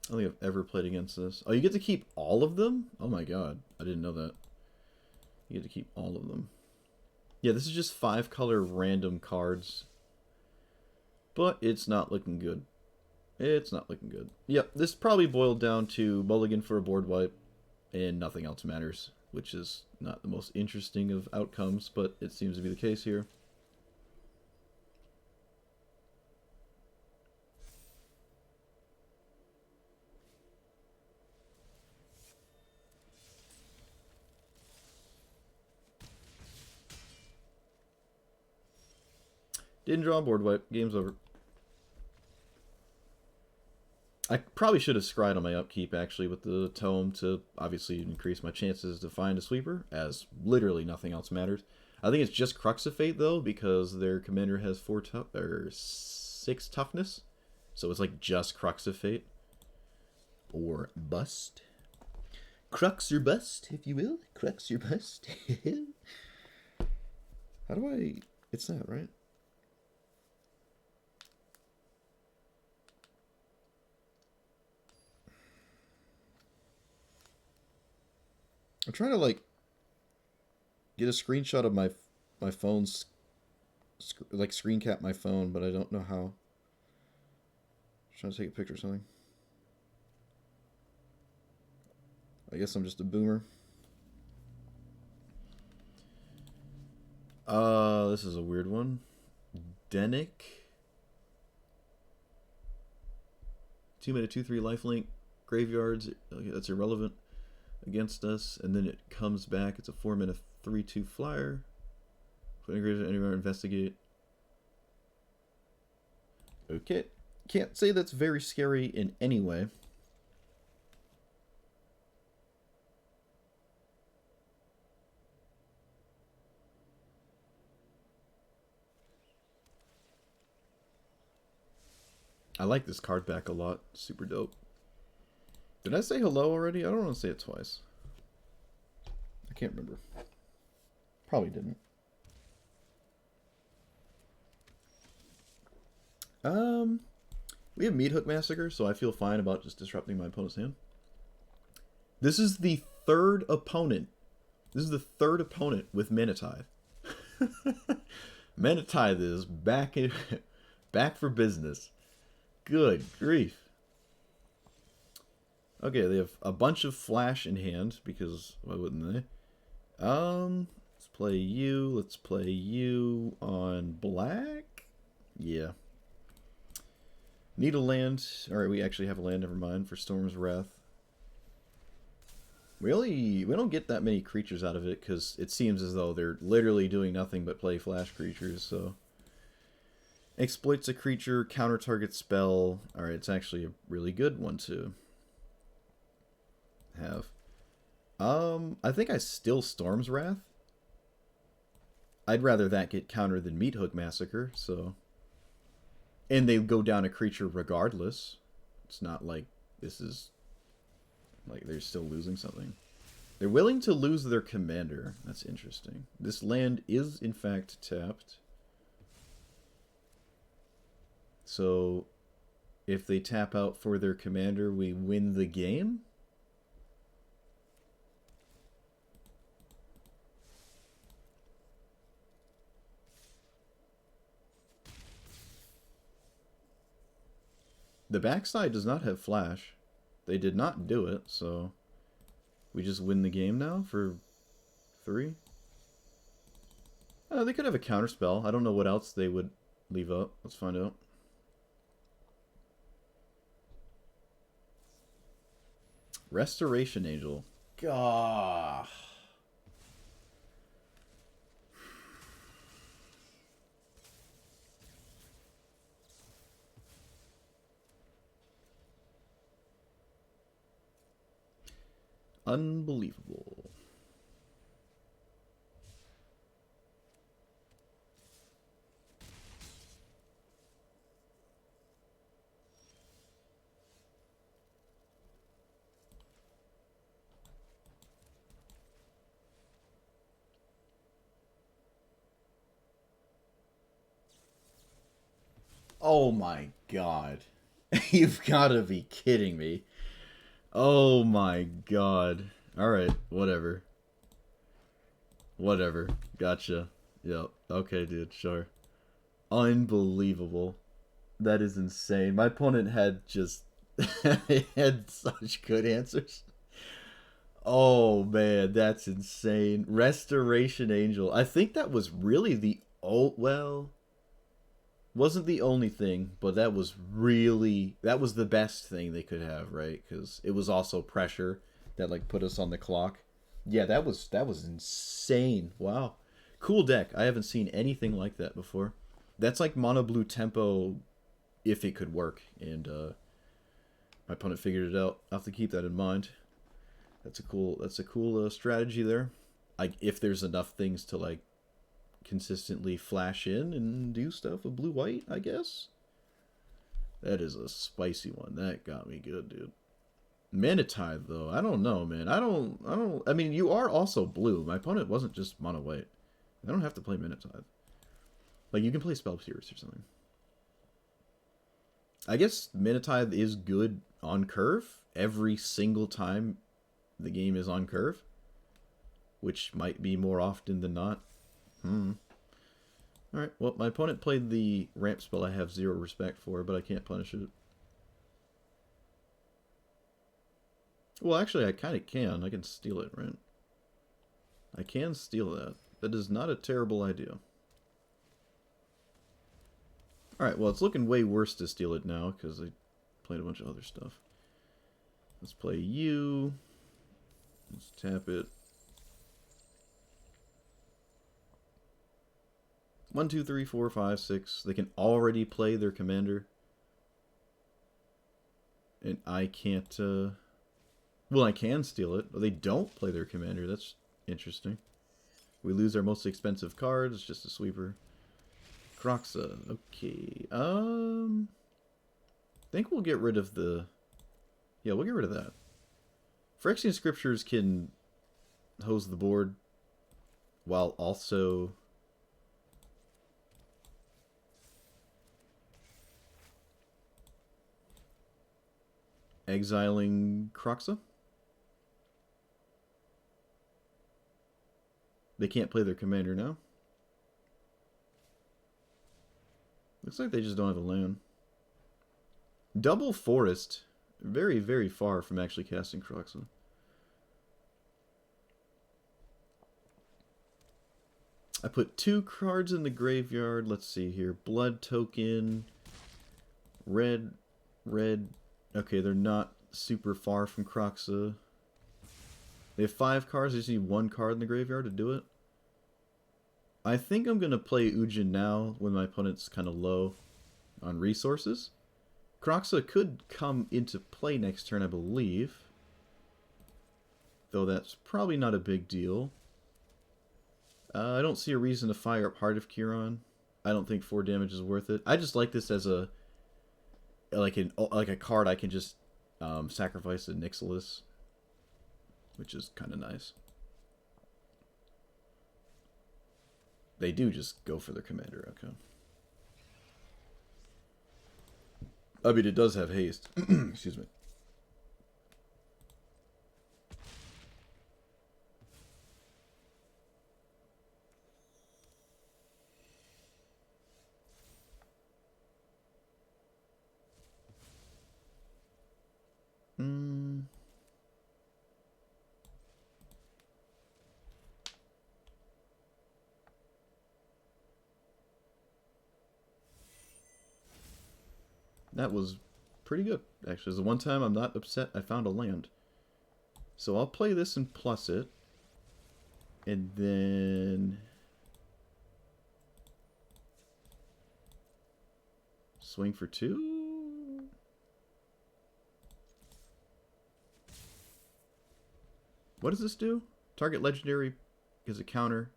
I don't think I've ever played against this. Oh, you get to keep all of them? Oh my god. I didn't know that. You get to keep all of them. Yeah, this is just 5-color random cards. But it's not looking good. It's not looking good. Yep, this probably boiled down to mulligan for a board wipe, and nothing else matters, which is not the most interesting of outcomes, but it seems to be the case here. Didn't draw a board wipe. Game's over. I probably should have scryed on my upkeep, actually, with the tome to obviously increase my chances to find a sweeper, as literally nothing else matters. I think it's just Crux of Fate, though, because their commander has 6 toughness. So it's like just Crux of Fate. Or bust. Crux or bust, if you will. Crux or bust. How do I... It's that, right? I'm trying to, like, get a screenshot of my phone's... Like, screen cap my phone, but I don't know how. I'm trying to take a picture or something. I guess I'm just a boomer. This is a weird one. Denick. 2-mana 2/3 lifelink. Graveyards. Okay, that's irrelevant against us. And then it comes back. It's a 4-mana 3/2 flyer. Put anywhere, investigate. Okay. Can't say that's very scary in any way. I like this card back a lot. Super dope. Did I say hello already? I don't want to say it twice. I can't remember. Probably didn't. We have Meathook Massacre, so I feel fine about just disrupting my opponent's hand. This is the third opponent. This is the third opponent with Mana Tithe. Mana Tithe is back for business. Good grief. Okay, they have a bunch of flash in hand, because why wouldn't they? Let's play you. Let's play you on black. Yeah. Need a land. Alright, we actually have a land, never mind, for Storm's Wrath. We don't get that many creatures out of it, because it seems as though they're literally doing nothing but play flash creatures, so... Exploits a creature, counter target spell. Alright, it's actually a really good one to have. I think I still Storm's Wrath. I'd rather that get countered than Meathook Massacre, so... And they go down a creature regardless. It's not like this is... Like, they're still losing something. They're willing to lose their commander. That's interesting. This land is, in fact, tapped. So, if they tap out for their commander, we win the game? The backside does not have flash. They did not do it, so... We just win the game now for 3? They could have a counterspell. I don't know what else they would leave up. Let's find out. Restoration Angel. Gah. Unbelievable. Oh my god. You've got to be kidding me. Oh my god. Alright, whatever. Whatever. Gotcha. Yep. Okay, dude, sure. Unbelievable. That is insane. My opponent had just... had such good answers. Oh man, that's insane. Restoration Angel. I think that was really the... well... wasn't the only thing, but that was really... that was the best thing they could have, right? Because it was also pressure that, like, put us on the clock. Yeah, that was insane. Wow. Cool deck. I haven't seen anything like that before. That's like mono blue tempo if it could work, and my opponent figured it out. I'll have to keep that in mind. That's a cool strategy there. Like if there's enough things to like consistently flash in and do stuff with blue white, I guess. That is a spicy one. That got me good, dude. Mana Tithe though, I don't know, man. I mean, you are also blue. My opponent wasn't just mono white. I don't have to play Mana Tithe. Like you can play Spell Pierce or something. I guess Mana Tithe is good on curve every single time the game is on curve, which might be more often than not. Alright, well, my opponent played the ramp spell I have 0 respect for, but I can't punish it. Well, actually, I kind of can. I can steal it, right? I can steal that. That is not a terrible idea. Alright, well, it's looking way worse to steal it now, because I played a bunch of other stuff. Let's play you. Let's tap it. 1, 2, 3, 4, 5, 6. They can already play their commander. And I can't, well, I can steal it, but they don't play their commander. That's interesting. We lose our most expensive card. It's just a sweeper. Croxa. Okay. I think we'll get rid of the... Yeah, we'll get rid of that. Phyrexian Scriptures can hose the board while also... exiling Croxa. They can't play their commander now. Looks like they just don't have a land. Double Forest. Very, very far from actually casting Croxa. I put 2 cards in the graveyard. Let's see here. Blood token. Red. Okay, they're not super far from Croxa. They have 5 cards. I just need 1 card in the graveyard to do it. I think I'm going to play Ujin now when my opponent's kind of low on resources. Croxa could come into play next turn, I believe. Though that's probably not a big deal. I don't see a reason to fire up Heart of Kiran. I don't think 4 damage is worth it. I just like this as a... like a card I can just sacrifice to Nixilis, which is kind of nice. They do just go for their commander, okay. I mean, it does have haste. Excuse me. That was pretty good, actually. It's the one time I'm not upset I found a land. So I'll play this and plus it. And then... swing for 2? What does this do? Target legendary is a counter.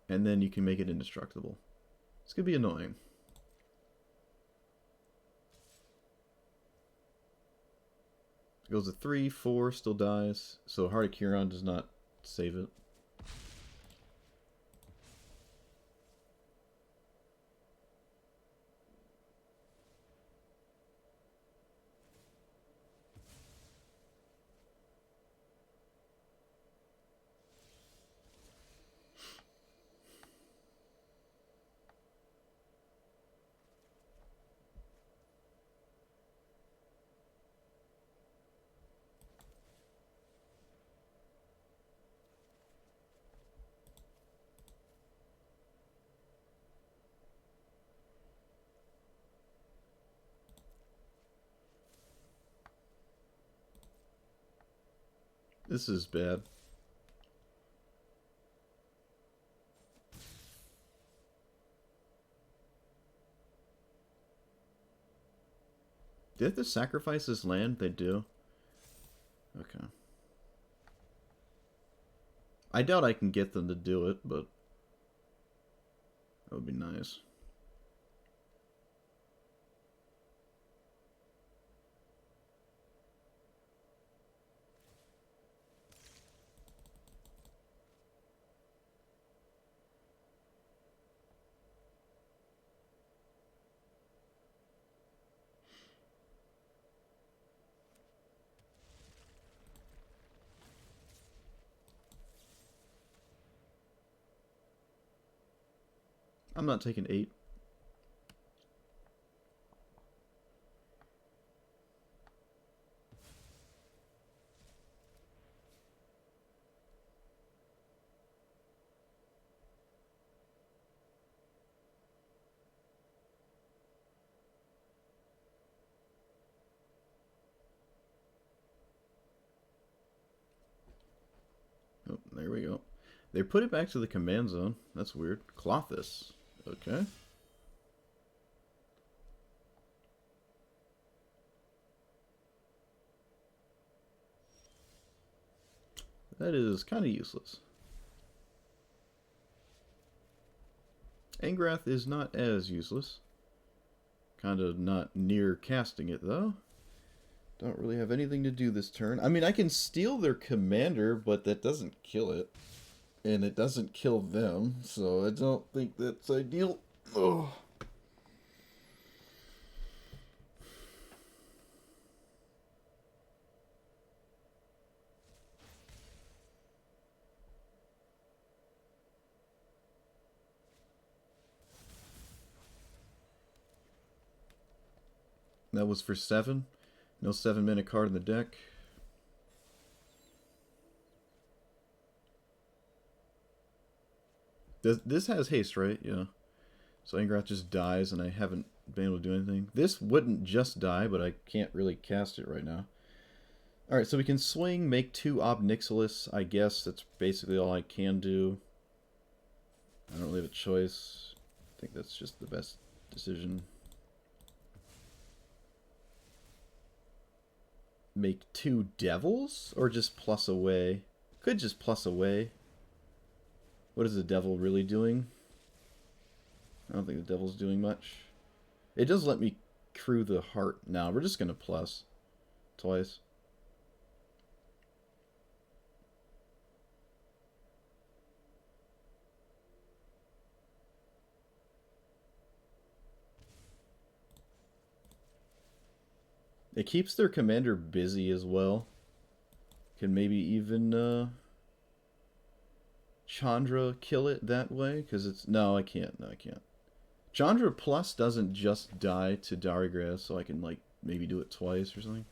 And then you can make it indestructible. It's going to be annoying. Goes to 3, 4, still dies. So Heart of Kiran does not save it. This is bad. they have to sacrifice this land? They do. Okay. I doubt I can get them to do it, but that would be nice. I'm not taking 8. Oh, there we go. They put it back to the command zone. That's weird. Clothis. Okay. That is kind of useless. Angrath is not as useless. Kind of not near casting it, though. Don't really have anything to do this turn. I mean, I can steal their commander, but that doesn't kill it. And it doesn't kill them, so I don't think that's ideal. Ugh. That was for 7. No 7-mana card in the deck. This has haste, right? Yeah. So Angrath just dies, and I haven't been able to do anything. This wouldn't just die, but I can't really cast it right now. Alright, so we can swing, make 2 Ob Nixilis. I guess that's basically all I can do. I don't really have a choice. I think that's just the best decision. Make 2 Devils? Or just plus away? Could just plus away. What is the devil really doing? I don't think the devil's doing much. It does let me crew the heart now. We're just going to plus twice. It keeps their commander busy as well. Can maybe even Chandra kill it that way? Because it's... No, I can't. No, I can't. Chandra Plus doesn't just die to Darigrass, so I can, like, maybe do it twice or something.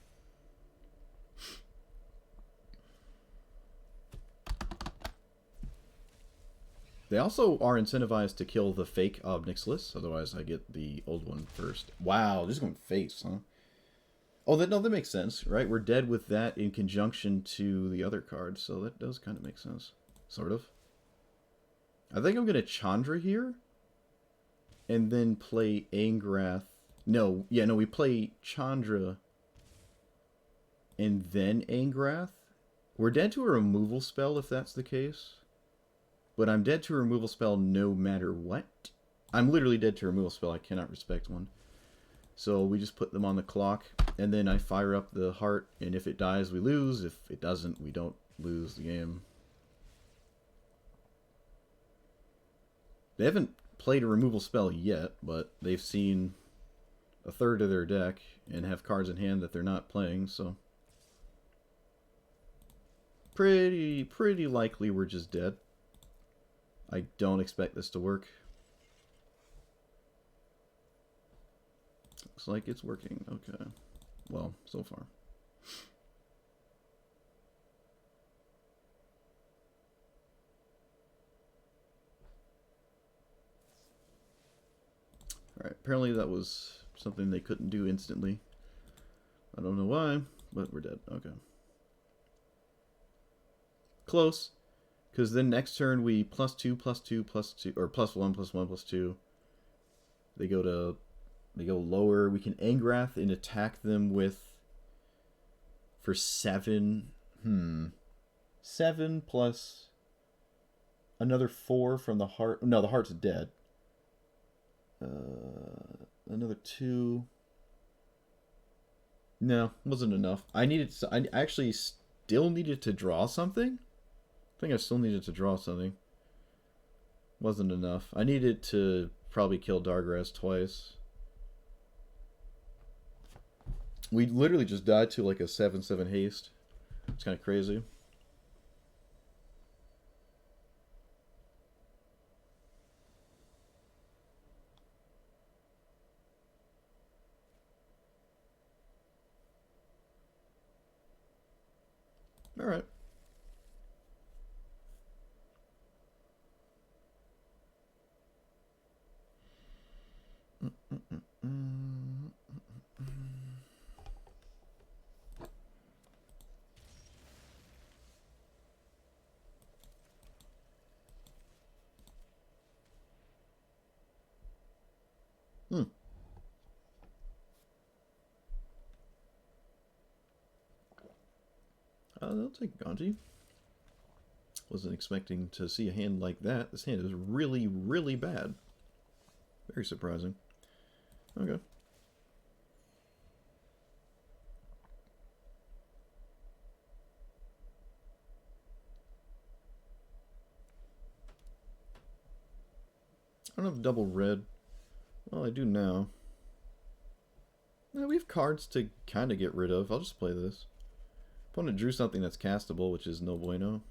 They also are incentivized to kill the fake Ob Nixilis, otherwise I get the old one first. Wow, this is going face, huh? Oh, no, that makes sense, right? We're dead with that in conjunction to the other cards, so that does kind of make sense. Sort of. I think I'm going to Chandra here. And then play Angrath. No, yeah, no, we play Chandra. And then Angrath. We're dead to a removal spell if that's the case. But I'm dead to a removal spell no matter what. I'm literally dead to a removal spell. I cannot respect one. So we just put them on the clock. And then I fire up the heart. And if it dies, we lose. If it doesn't, we don't lose the game. They haven't played a removal spell yet, but they've seen a third of their deck and have cards in hand that they're not playing, so pretty likely we're just dead. I don't expect this to work. Looks like it's working. Okay. Well, so far. Alright, apparently that was something they couldn't do instantly. I don't know why, but we're dead. Okay. Close. Because then next turn we +2, +2, +2, or +1, +1, +2. They go to We go lower. We can Angrath and attack them with... For 7. 7 plus another 4 from the heart. No, the heart's dead. Another 2. No, wasn't enough. I actually still needed to draw something. I think I still needed to draw something. Wasn't enough. I needed to probably kill Dargrass twice. We literally just died to like a 7/7 haste. It's kind of crazy. All right. I'll take Gonti. Wasn't expecting to see a hand like that. This hand is really, really bad. Very surprising. Okay. I don't have double red. Well, I do now. Yeah, we have cards to kind of get rid of. I'll just play this. Opponent drew something that's castable, which is no bueno.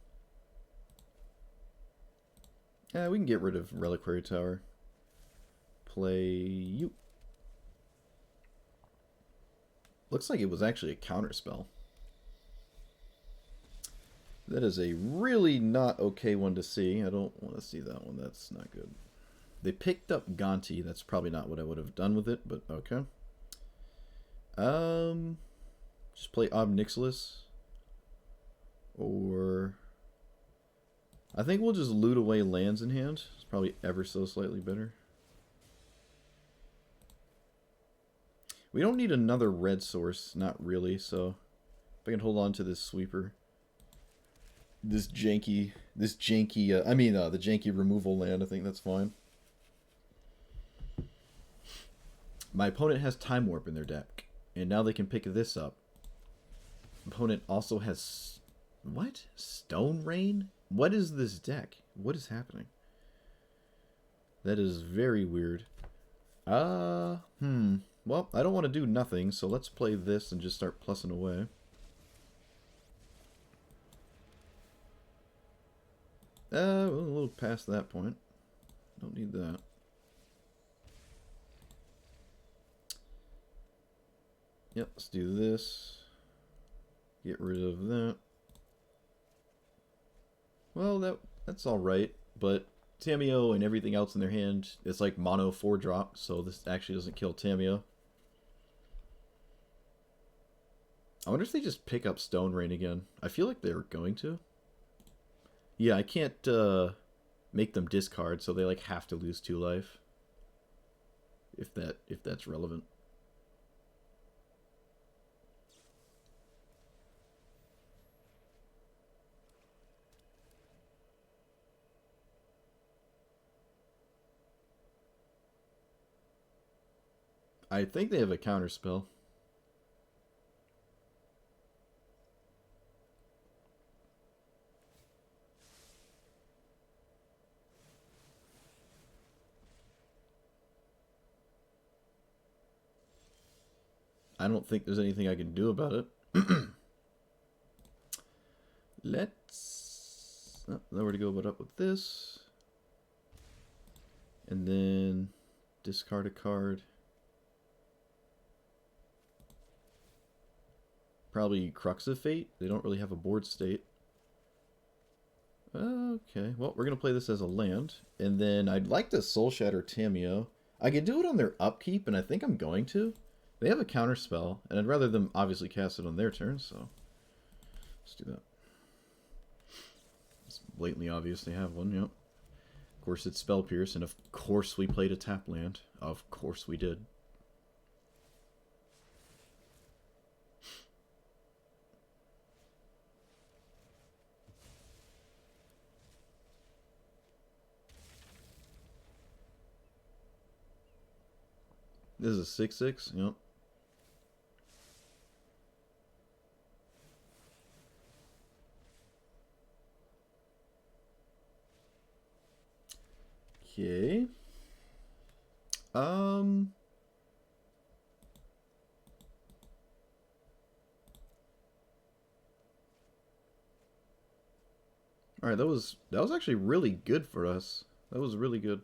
Yeah, we can get rid of Reliquary Tower. Play you. Looks like it was actually a counter spell. That is a really not okay one to see. I don't want to see that one. That's not good. They picked up Gonti. That's probably not what I would have done with it, but okay. Just play Ob Nixilis. Or... I think we'll just loot away lands in hand. It's probably ever so slightly better. We don't need another red source, not really, so if I can hold on to this sweeper. The janky removal land, I think that's fine. My opponent has Time Warp in their deck, and now they can pick this up. Opponent also has... What? Stone Rain? What is this deck? What is happening? That is very weird. Well, I don't want to do nothing, so let's play this and just start plussing away. We're a little past that point. Don't need that. Yep, let's do this. Get rid of that. Well, that's alright, but Tamiyo and everything else in their hand, it's like mono 4-drop, so this actually doesn't kill Tamiyo. I wonder if they just pick up Stone Rain again. I feel like they're going to. Yeah, I can't make them discard, so they like have to lose 2 life. If that's relevant. I think they have a counter spell. I don't think there's anything I can do about it. Let's... Oh, nowhere to go but up with this. And then discard a card. Probably Crux of Fate. They don't really have a board state. Okay, well, we're going to play this as a land. And then I'd like to Soul Shatter Tamiyo. I could do it on their upkeep, and I think I'm going to. They have a counter spell, and I'd rather them obviously cast it on their turn, so let's do that. It's blatantly obvious they have one, yep. Of course it's Spell Pierce, and of course we played a tap land. Of course we did. This is a 6/6. Yep. Okay. All right, that was actually really good for us. That was really good.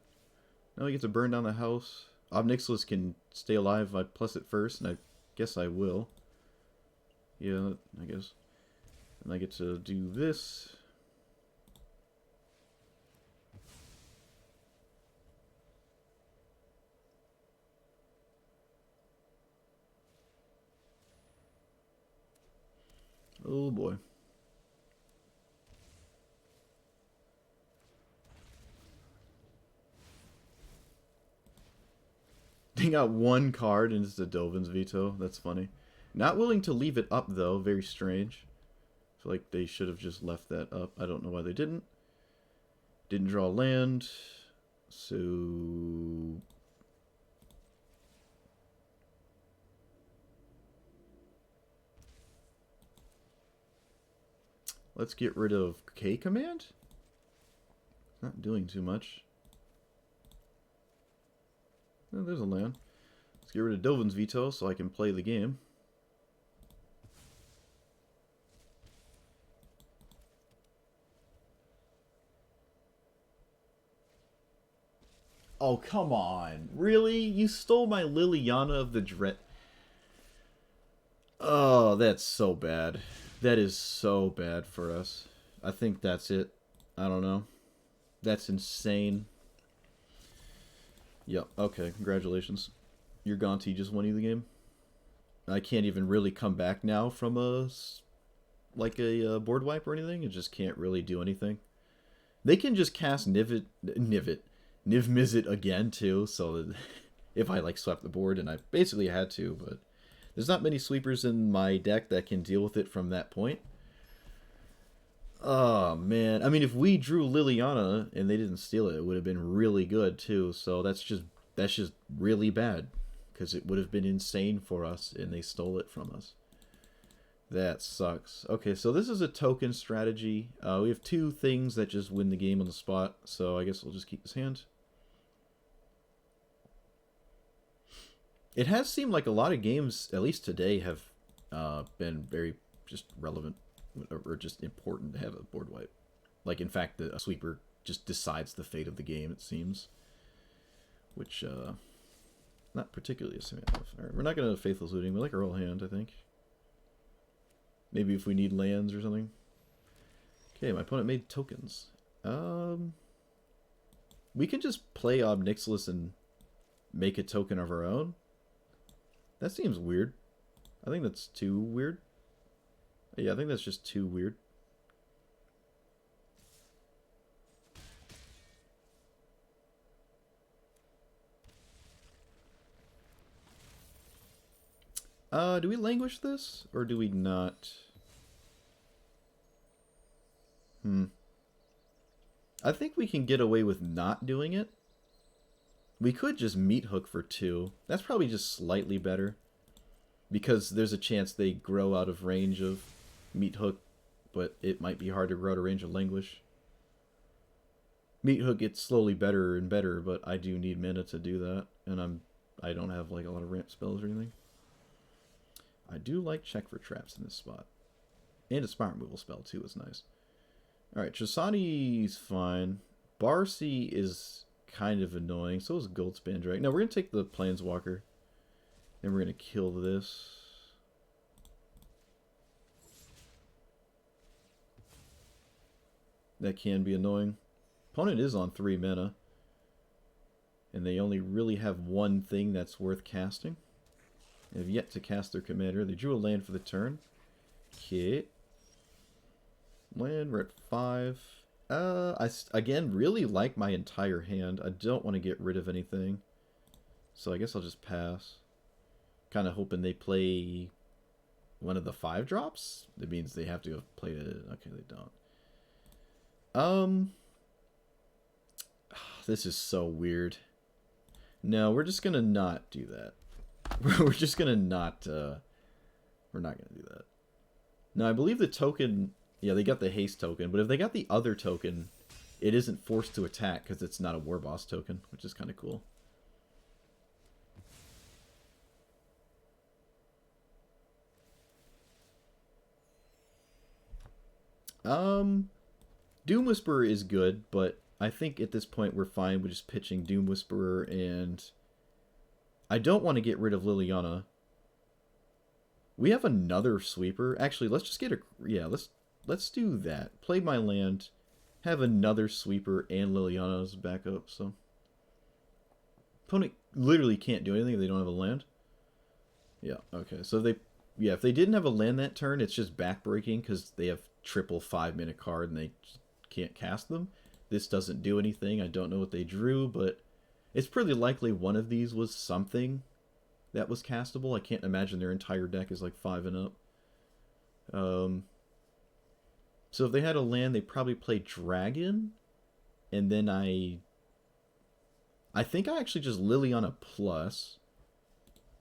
Now we get to burn down the house. Ob Nixilis can stay alive if I plus it first, and I guess I will. Yeah, I guess. And I get to do this. Oh boy. They got one card and it's the Dovin's Veto. That's funny. Not willing to leave it up though. Very strange. I feel like they should have just left that up. I don't know why they didn't. Didn't draw land. So... let's get rid of K command. Not doing too much. Oh, there's a land. Let's get rid of Dovin's Veto so I can play the game. Oh, come on. Really? You stole my Liliana of the Dread. Oh, that's so bad. That is so bad for us. I think that's it. I don't know. That's insane. Yep, okay, congratulations. Your Gonti just won you the game. I can't even really come back now from a board wipe or anything. It just can't really do anything. They can just cast Niv Mizzet again too, so that if I like swept the board, and I basically had to, but there's not many sweepers in my deck that can deal with it from that point. Oh man, I mean, if we drew Liliana and they didn't steal it, it would have been really good too. So that's just really bad, because it would have been insane for us, and they stole it from us. That sucks. Okay, so this is a token strategy. We have two things that just win the game on the spot, so I guess we'll just keep this hand. It has seemed like a lot of games, at least today, have been very just relevant or just important to have a board wipe. Like, in fact, a sweeper just decides the fate of the game, it seems. Which, not particularly a fan of. Alright, we're not going to Faithless Looting. We like our roll hand, I think. Maybe if we need lands or something. Okay, my opponent made tokens. We can just play Ob Nixilis and make a token of our own. That seems weird. I think that's too weird. Yeah, I think that's just too weird. Do we languish this? Or do we not? I think we can get away with not doing it. We could just Meat Hook for 2. That's probably just slightly better, because there's a chance they grow out of range of Meat Hook, but it might be hard to grow out of range of Languish. Meat Hook gets slowly better and better, but I do need mana to do that, and I don't have like a lot of ramp spells or anything. I do like Check for Traps in this spot. And a Smart Removal spell too is nice. Alright, Trostani's fine. Barcy is kind of annoying. So is Goldspan Drake. Now we're going to take the Planeswalker. Then we're going to kill this. That can be annoying. Opponent is on 3 mana. And they only really have one thing that's worth casting. They have yet to cast their commander. They drew a land for the turn. Okay. Land, we're at 5. I, again, really like my entire hand. I don't want to get rid of anything. So I guess I'll just pass. Kind of hoping they play one of the 5 drops. That means they have to have played it. Okay, they don't. This is so weird. No, we're just going to not do that. We're just gonna not, we're not gonna do that. Now, I believe the token, yeah, they got the haste token, but if they got the other token, it isn't forced to attack because it's not a war boss token, which is kind of cool. Doom Whisperer is good, but I think at this point we're fine with just pitching Doom Whisperer, and I don't want to get rid of Liliana. We have another sweeper. Actually, let's just get a... Yeah, let's do that. Play my land, have another sweeper, and Liliana's backup, so... Opponent literally can't do anything if they don't have a land. Yeah, okay. So they... Yeah, if they didn't have a land that turn, it's just backbreaking because they have triple 5-mana card and they can't cast them. This doesn't do anything. I don't know what they drew, but it's pretty likely one of these was something that was castable. I can't imagine their entire deck is like 5 and up. So if they had a land, they probably play Dragon, and then I think I actually just Liliana plus.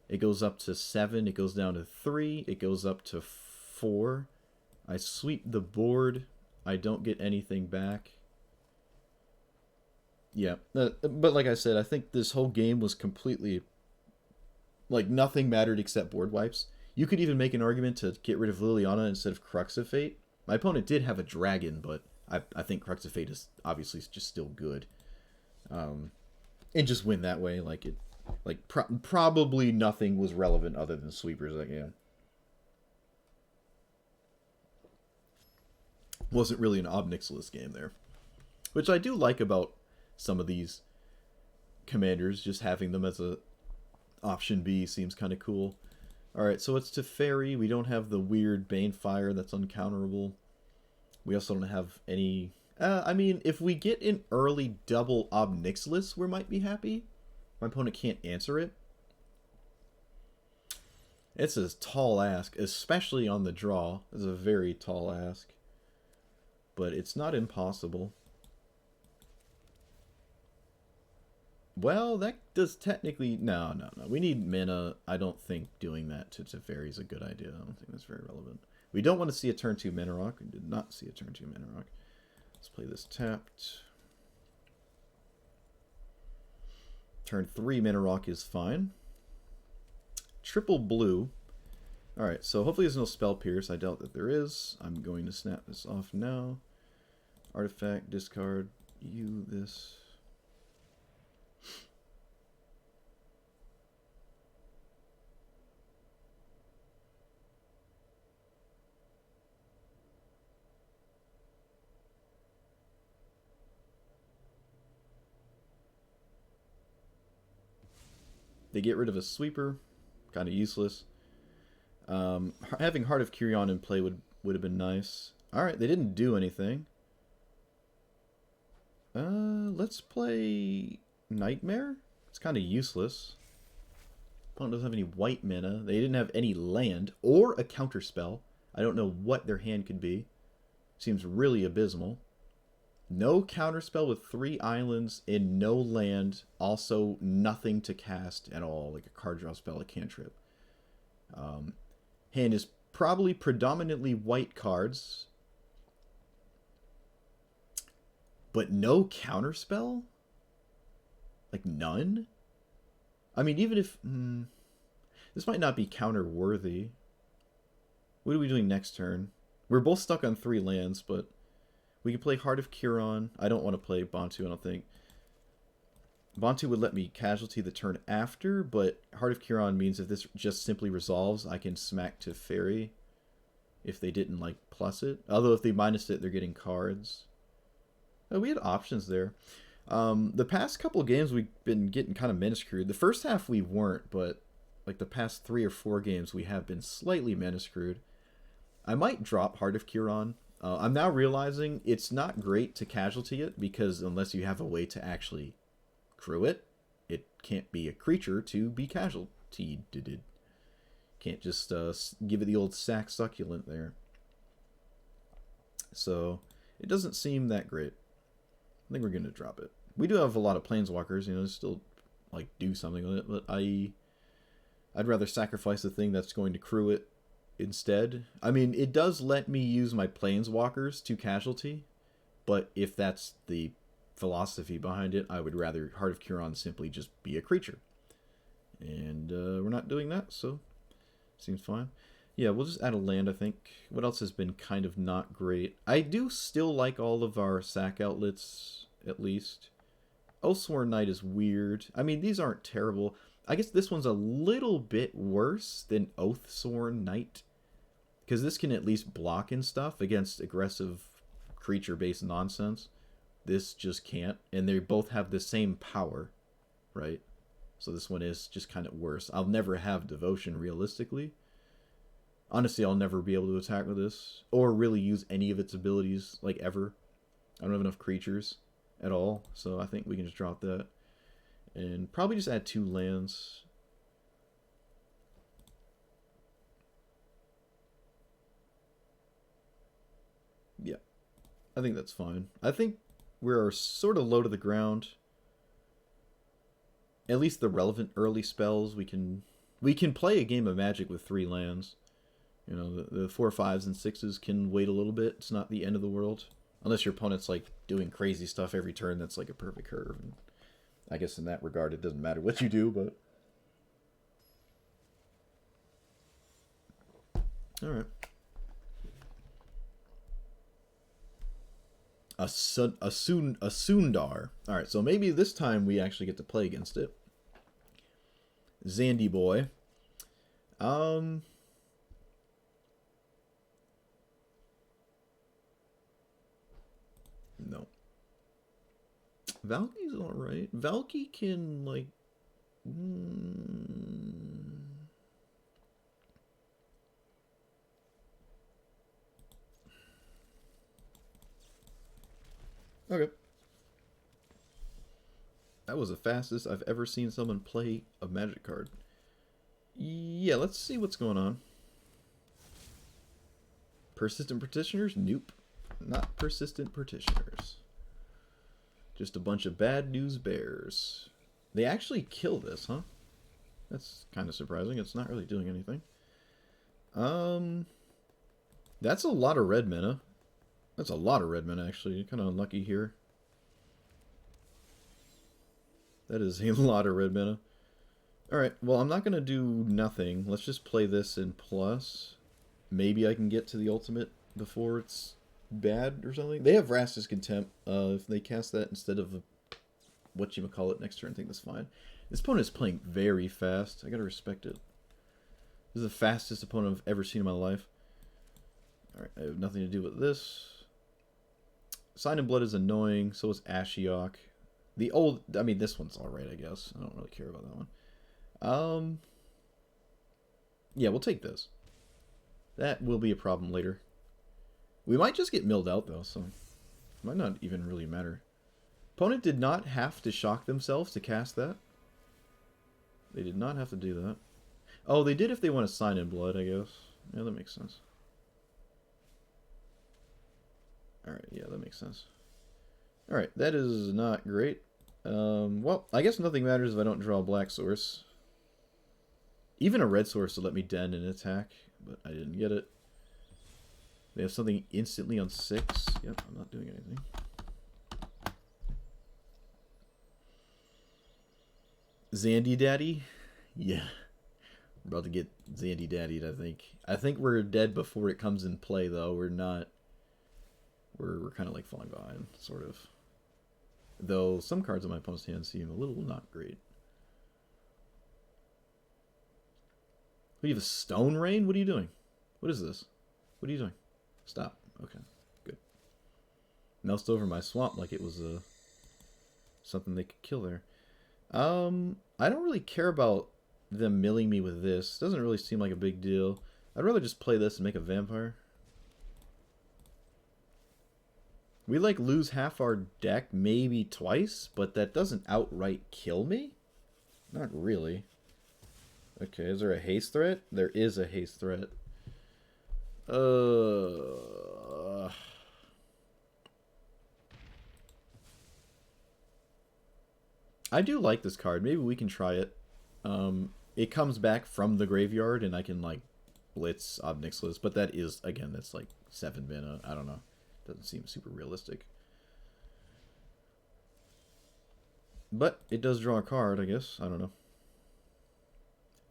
It goes up to 7, it goes down to 3, it goes up to 4. I sweep the board. I don't get anything back. Yeah, but like I said, I think this whole game was completely... Like, nothing mattered except board wipes. You could even make an argument to get rid of Liliana instead of Crux of Fate. My opponent did have a dragon, but I think Crux of Fate is obviously just still good. And just win that way, like it... Like, probably nothing was relevant other than sweepers that game. Wasn't really an Ob Nixilis game there. Which I do like about some of these commanders, just having them as a option B seems kind of cool. Alright, so it's Teferi. We don't have the weird Banefire that's uncounterable. We also don't have any... I mean, if we get an early double Ob Nixilis, we might be happy. My opponent can't answer it. It's a tall ask, especially on the draw. It's a very tall ask. But it's not impossible. Well, that does technically... No. We need mana. I don't think doing that to Teferi is a good idea. I don't think that's very relevant. We don't want to see a turn 2 mana rock. We did not see a turn 2 mana rock. Let's play this tapped. Turn 3 mana rock is fine. Triple blue. Alright, so hopefully there's no spell pierce. I doubt that there is. I'm going to snap this off now. Artifact, discard, you this. They get rid of a sweeper. Kind of useless. Having Heart of Curion in play would have been nice. Alright, they didn't do anything. Let's play Nightmare. It's kind of useless. Opponent doesn't have any white mana. They didn't have any land or a counterspell. I don't know what their hand could be. Seems really abysmal. No counterspell with 3 islands and no land. Also, nothing to cast at all, like a card draw spell, a cantrip. Hand is probably predominantly white cards. But no counterspell? Like, none? I mean, even if... this might not be counter-worthy. What are we doing next turn? We're both stuck on 3 lands, but... We can play Heart of Curion. I don't want to play Bantu, I don't think. Bantu would let me casualty the turn after, but Heart of Curion means if this just simply resolves, I can smack Teferi if they didn't, like, plus it. Although if they minus it, they're getting cards. Oh, we had options there. The past couple of games, we've been getting kind of mana screwed. The first half we weren't, but like the past 3 or 4 games, we have been slightly mana screwed. I might drop Heart of Curion. I'm now realizing it's not great to casualty it, because unless you have a way to actually crew it, it can't be a creature to be casualtied. Can't just give it the old sack succulent there. So it doesn't seem that great. I think we're going to drop it. We do have a lot of planeswalkers, you know, still like do something with it, but I'd rather sacrifice the thing that's going to crew it instead. I mean, it does let me use my planeswalkers to casualty, but if that's the philosophy behind it, I would rather Heart of Curon simply just be a creature. And we're not doing that, so seems fine. Yeah, we'll just add a land, I think. What else has been kind of not great? I do still like all of our sack outlets, at least. Oathsworn Knight is weird. I mean, these aren't terrible. I guess this one's a little bit worse than Oathsworn Knight, because this can at least block and stuff against aggressive creature-based nonsense. This just can't, and they both have the same power, right? So this one is just kind of worse. I'll never have Devotion, realistically. Honestly, I'll never be able to attack with this, or really use any of its abilities, like, ever. I don't have enough creatures at all, so I think we can just drop that. And probably just add 2 lands. Yeah, I think that's fine. I think we're sort of low to the ground. At least the relevant early spells, we can play a game of Magic with 3 lands. You know, the 4, 5s, and 6s can wait a little bit. It's not the end of the world. Unless your opponent's, like, doing crazy stuff every turn that's, like, a perfect curve. And I guess in that regard, it doesn't matter what you do, but... Alright. A Sundar. Alright, so maybe this time we actually get to play against it. Zandy boy. No. Valky's alright. Valki can, like... Okay. That was the fastest I've ever seen someone play a Magic card. Yeah, let's see what's going on. Persistent Petitioners? Nope. Not Persistent Petitioners. Just a bunch of bad news bears. They actually kill this, huh? That's kind of surprising. It's not really doing anything. That's a lot of red mana. That's a lot of red mana, actually. Kind of unlucky here. That is a lot of red mana. Alright, well, I'm not going to do nothing. Let's just play this in plus. Maybe I can get to the ultimate before it's bad or something. They have Vrasta's Contempt. If they cast that instead of whatchamacallit next turn, I think that's fine. This opponent is playing very fast. I gotta respect it. This is the fastest opponent I've ever seen in my life. Alright, I have nothing to do with this. Sign in Blood is annoying, so is Ashiok. The old... I mean, this one's alright, I guess. I don't really care about that one. Yeah, we'll take this. That will be a problem later. We might just get milled out, though, so... It might not even really matter. Opponent did not have to shock themselves to cast that. They did not have to do that. Oh, they did if they want to sign in Blood, I guess. Yeah, that makes sense. Alright, yeah, that makes sense. Alright, that is not great. Well, I guess nothing matters if I don't draw a black source. Even a red source to let me den and attack, but I didn't get it. They have something instantly on 6. Yep, I'm not doing anything. Zandy Daddy? Yeah. We're about to get Zandy Daddied, I think. I think we're dead before it comes in play, though. We're not... We're kind of like falling behind, sort of. Though some cards in my opponent's hand seem a little not great. What, you have a Stone Rain? What are you doing? What is this? What are you doing? Stop. Okay, good. Melts over my swamp like it was something they could kill there. I don't really care about them milling me with this. Doesn't really seem like a big deal. I'd rather just play this and make a vampire. We, like, lose half our deck maybe twice, but that doesn't outright kill me? Not really. Okay, is there a haste threat? There is a haste threat. I do like this card. Maybe we can try it. it comes back from the graveyard, and I can, like, blitz Ob Nixilis, but that is, again, that's like 7 mana. I don't know. Doesn't seem super realistic. But it does draw a card, I guess. I don't know.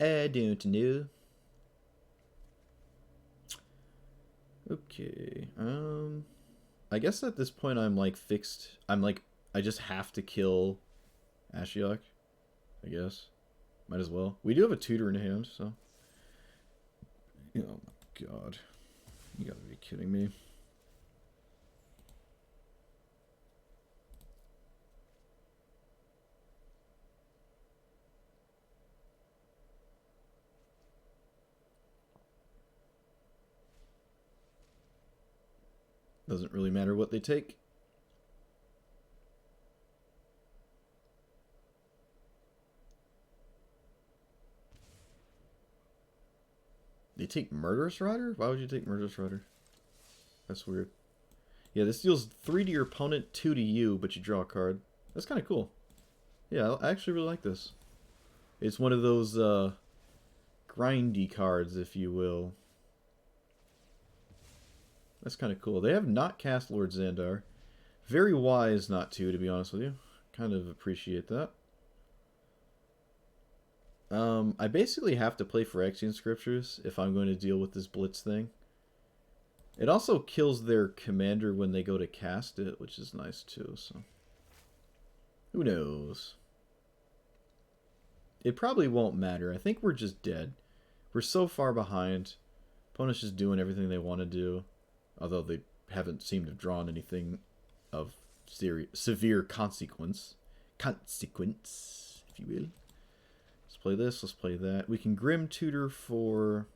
I don't know. Okay. I guess at this point I'm like fixed. I'm like, I just have to kill Ashiok, I guess. Might as well. We do have a tutor in hand, so. Oh my god. You gotta be kidding me. Doesn't really matter what they take. They take Murderous Rider? Why would you take Murderous Rider? That's weird. Yeah, this deals 3 to your opponent, 2 to you, but you draw a card. That's kind of cool. Yeah, I actually really like this. It's one of those grindy cards, if you will. That's kind of cool. They have not cast Lord Xandar. Very wise not to be honest with you. Kind of appreciate that. I basically have to play Phyrexian Scriptures if I'm going to deal with this Blitz thing. It also kills their commander when they go to cast it, which is nice too, so. Who knows? It probably won't matter. I think we're just dead. We're so far behind. Opponent's just doing everything they want to do. Although they haven't seemed to have drawn anything of severe consequence. Consequence, if you will. Let's play this, let's play that. We can Grim Tutor for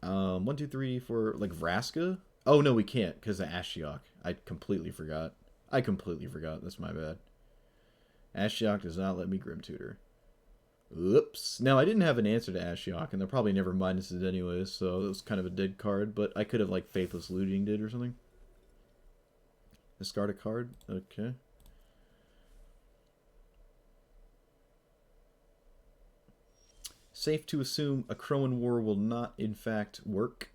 1, 2, 3 for like Vraska. Oh no, we can't because of Ashiok. I completely forgot. That's my bad. Ashiok does not let me Grim Tutor. Oops. Now, I didn't have an answer to Ashiok, and they'll probably never minus it anyways, so it was kind of a dead card, but I could have, like, Faithless Looting did or something. Discard a card? Okay. Safe to assume a Crowan War will not, in fact, work,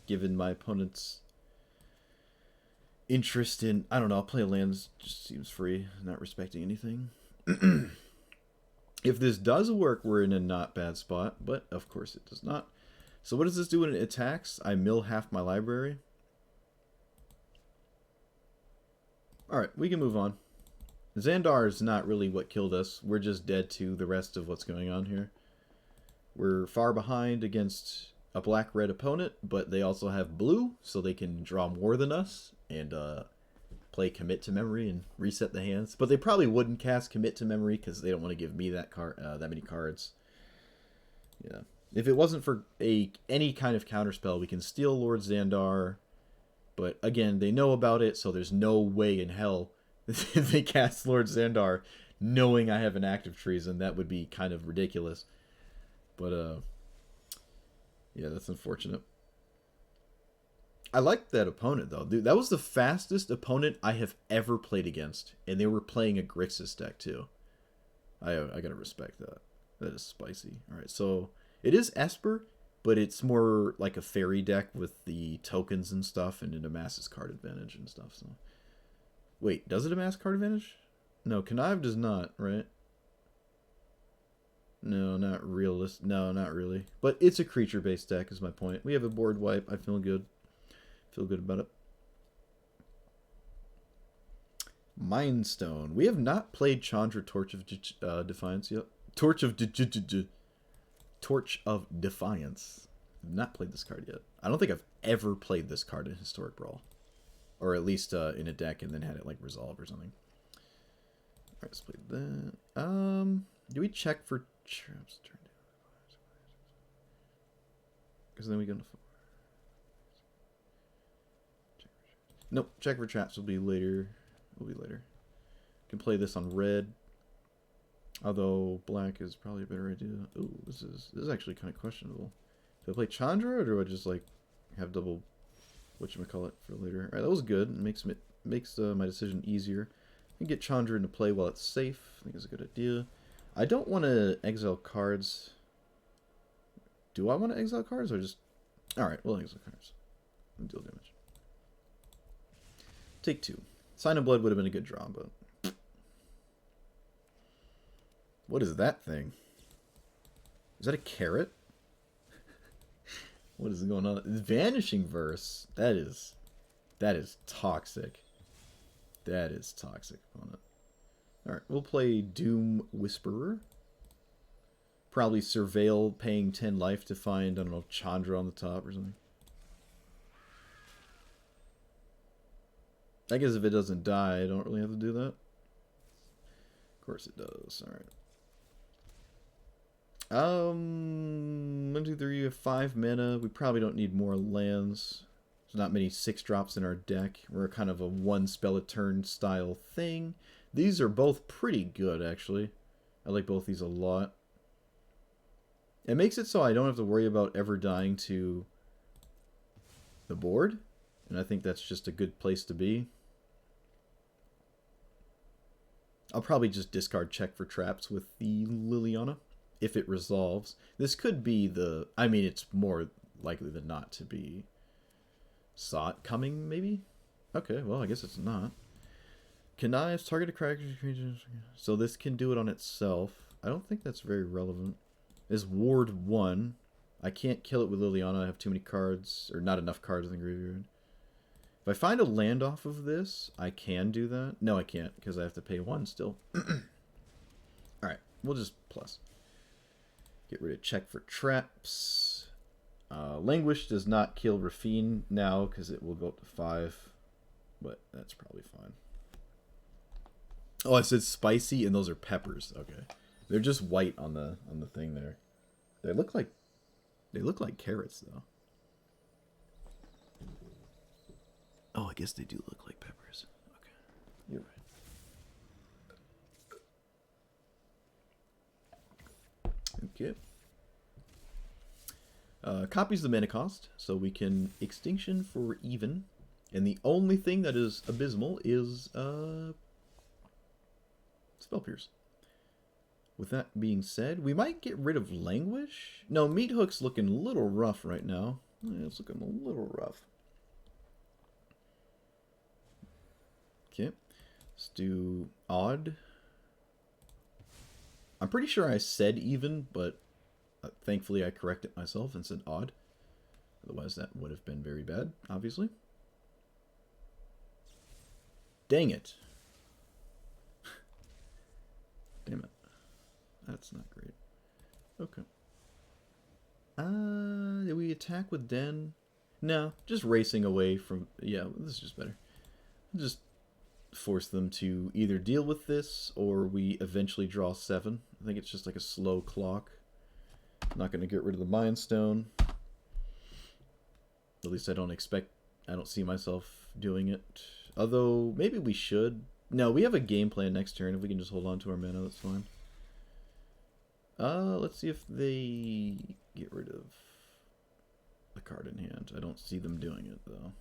given my opponent's interest in, I don't know, I'll play lands, just seems free, not respecting anything. If this does work, we're in a not bad spot, but of course it does not. So what does this do when it attacks? I mill half my library. Alright, we can move on. Xandar is not really what killed us. We're just dead to the rest of what's going on here. We're far behind against a black-red opponent, but they also have blue, so they can draw more than us, and play Commit to Memory and reset the hands. But they probably wouldn't cast Commit to Memory because they don't want to give me that many cards. Yeah. If it wasn't for any kind of counterspell, we can steal Lord Xandar. But again, they know about it, so there's no way in hell they cast Lord Xandar knowing I have an active treason. That would be kind of ridiculous. But yeah, that's unfortunate. I liked that opponent, though. Dude, that was the fastest opponent I have ever played against. And they were playing a Grixis deck, too. I gotta respect that. That is spicy. Alright, so it is Esper, but it's more like a fairy deck with the tokens and stuff, and it amasses card advantage and stuff. So, wait, does it amass card advantage? No, Connive does not, right? No, not realist. No, not really. But it's a creature-based deck, is my point. We have a board wipe. I feel good. Feel good about it. Mindstone. We have not played Chandra Torch of Defiance yet. Torch of Defiance. I've not played this card yet. I don't think I've ever played this card in Historic Brawl. Or at least in a deck and then had it like resolve or something. Alright, let's play that. Do we check for traps? Because then we go to... Nope, check for traps will be later. Can play this on red. Although black is probably a better idea. Ooh, this is actually kind of questionable. Do I play Chandra or do I just like have double whatchamacallit for later? Alright, that was good. It makes my decision easier. I can get Chandra into play while it's safe. I think it's a good idea. I don't want to exile cards. Do I want to exile cards or just... Alright, we'll exile cards. And deal damage. Take 2. Sign of Blood would have been a good draw, but... What is that thing? Is that a carrot? What is going on? Vanishing Verse. That is toxic. That is toxic, opponent. Alright, we'll play Doom Whisperer. Probably Surveil, paying 10 life to find, I don't know, Chandra on the top or something. I guess if it doesn't die, I don't really have to do that. Of course it does. Alright. 1, 2, 3, we have 5 mana. We probably don't need more lands. There's not many 6-drops in our deck. We're kind of a 1 spell a turn style thing. These are both pretty good, actually. I like both these a lot. It makes it so I don't have to worry about ever dying to the board. And I think that's just a good place to be. I'll probably just discard check for traps with the Liliana. If it resolves. This could be the... I mean, it's more likely than not to be Sot coming, maybe? Okay, well, I guess it's not. Connives, targeted creatures. So this can do it on itself. I don't think that's very relevant. Is Ward 1. I can't kill it with Liliana. I have too many cards. Or not enough cards in the graveyard. If I find a land off of this, I can do that. No, I can't, because I have to pay 1 still. Alright, we'll just plus. Get rid of check for traps. Languish does not kill Rafine now because it will go up to 5. But that's probably fine. Oh, I said spicy and those are peppers. Okay. They're just white on the thing there. They look like carrots though. Oh, I guess they do look like peppers. Okay. You're right. Okay. Copies the mana cost, so we can Extinction for even. And the only thing that is abysmal is Spell Pierce. With that being said, we might get rid of Languish. No, Meat Hook's looking a little rough right now. Yeah, it's looking a little rough. Okay. Let's do Odd. I'm pretty sure I said even, but thankfully I corrected myself and said odd. Otherwise that would have been very bad, obviously. Dang it. Damn it. That's not great. Okay. Did we attack with Den? No, just racing away from... Yeah, this is just better. Just force them to either deal with this or we eventually draw 7. I think it's just like a slow clock. Not going to get rid of the Mind Stone. At least I don't see myself doing it. Although, maybe we should. No, we have a game plan next turn. If we can just hold on to our mana, that's fine. Let's see if they get rid of the card in hand. I don't see them doing it, though.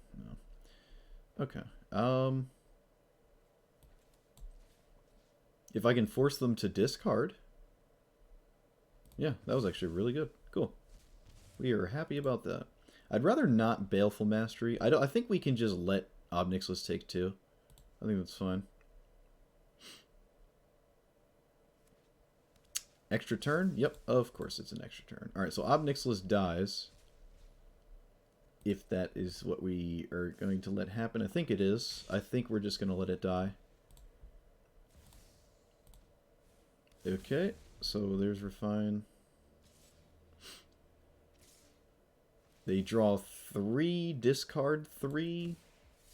No. Okay. If I can force them to discard... Yeah, that was actually really good. Cool. We are happy about that. I'd rather not Baleful Mastery. I think we can just let Ob Nixilis take 2. I think that's fine. Extra turn? Yep, of course it's an extra turn. Alright, so Ob Nixilis dies. If that is what we are going to let happen. I think it is. I think we're just going to let it die. Okay, so there's Refine. They draw 3, discard 3,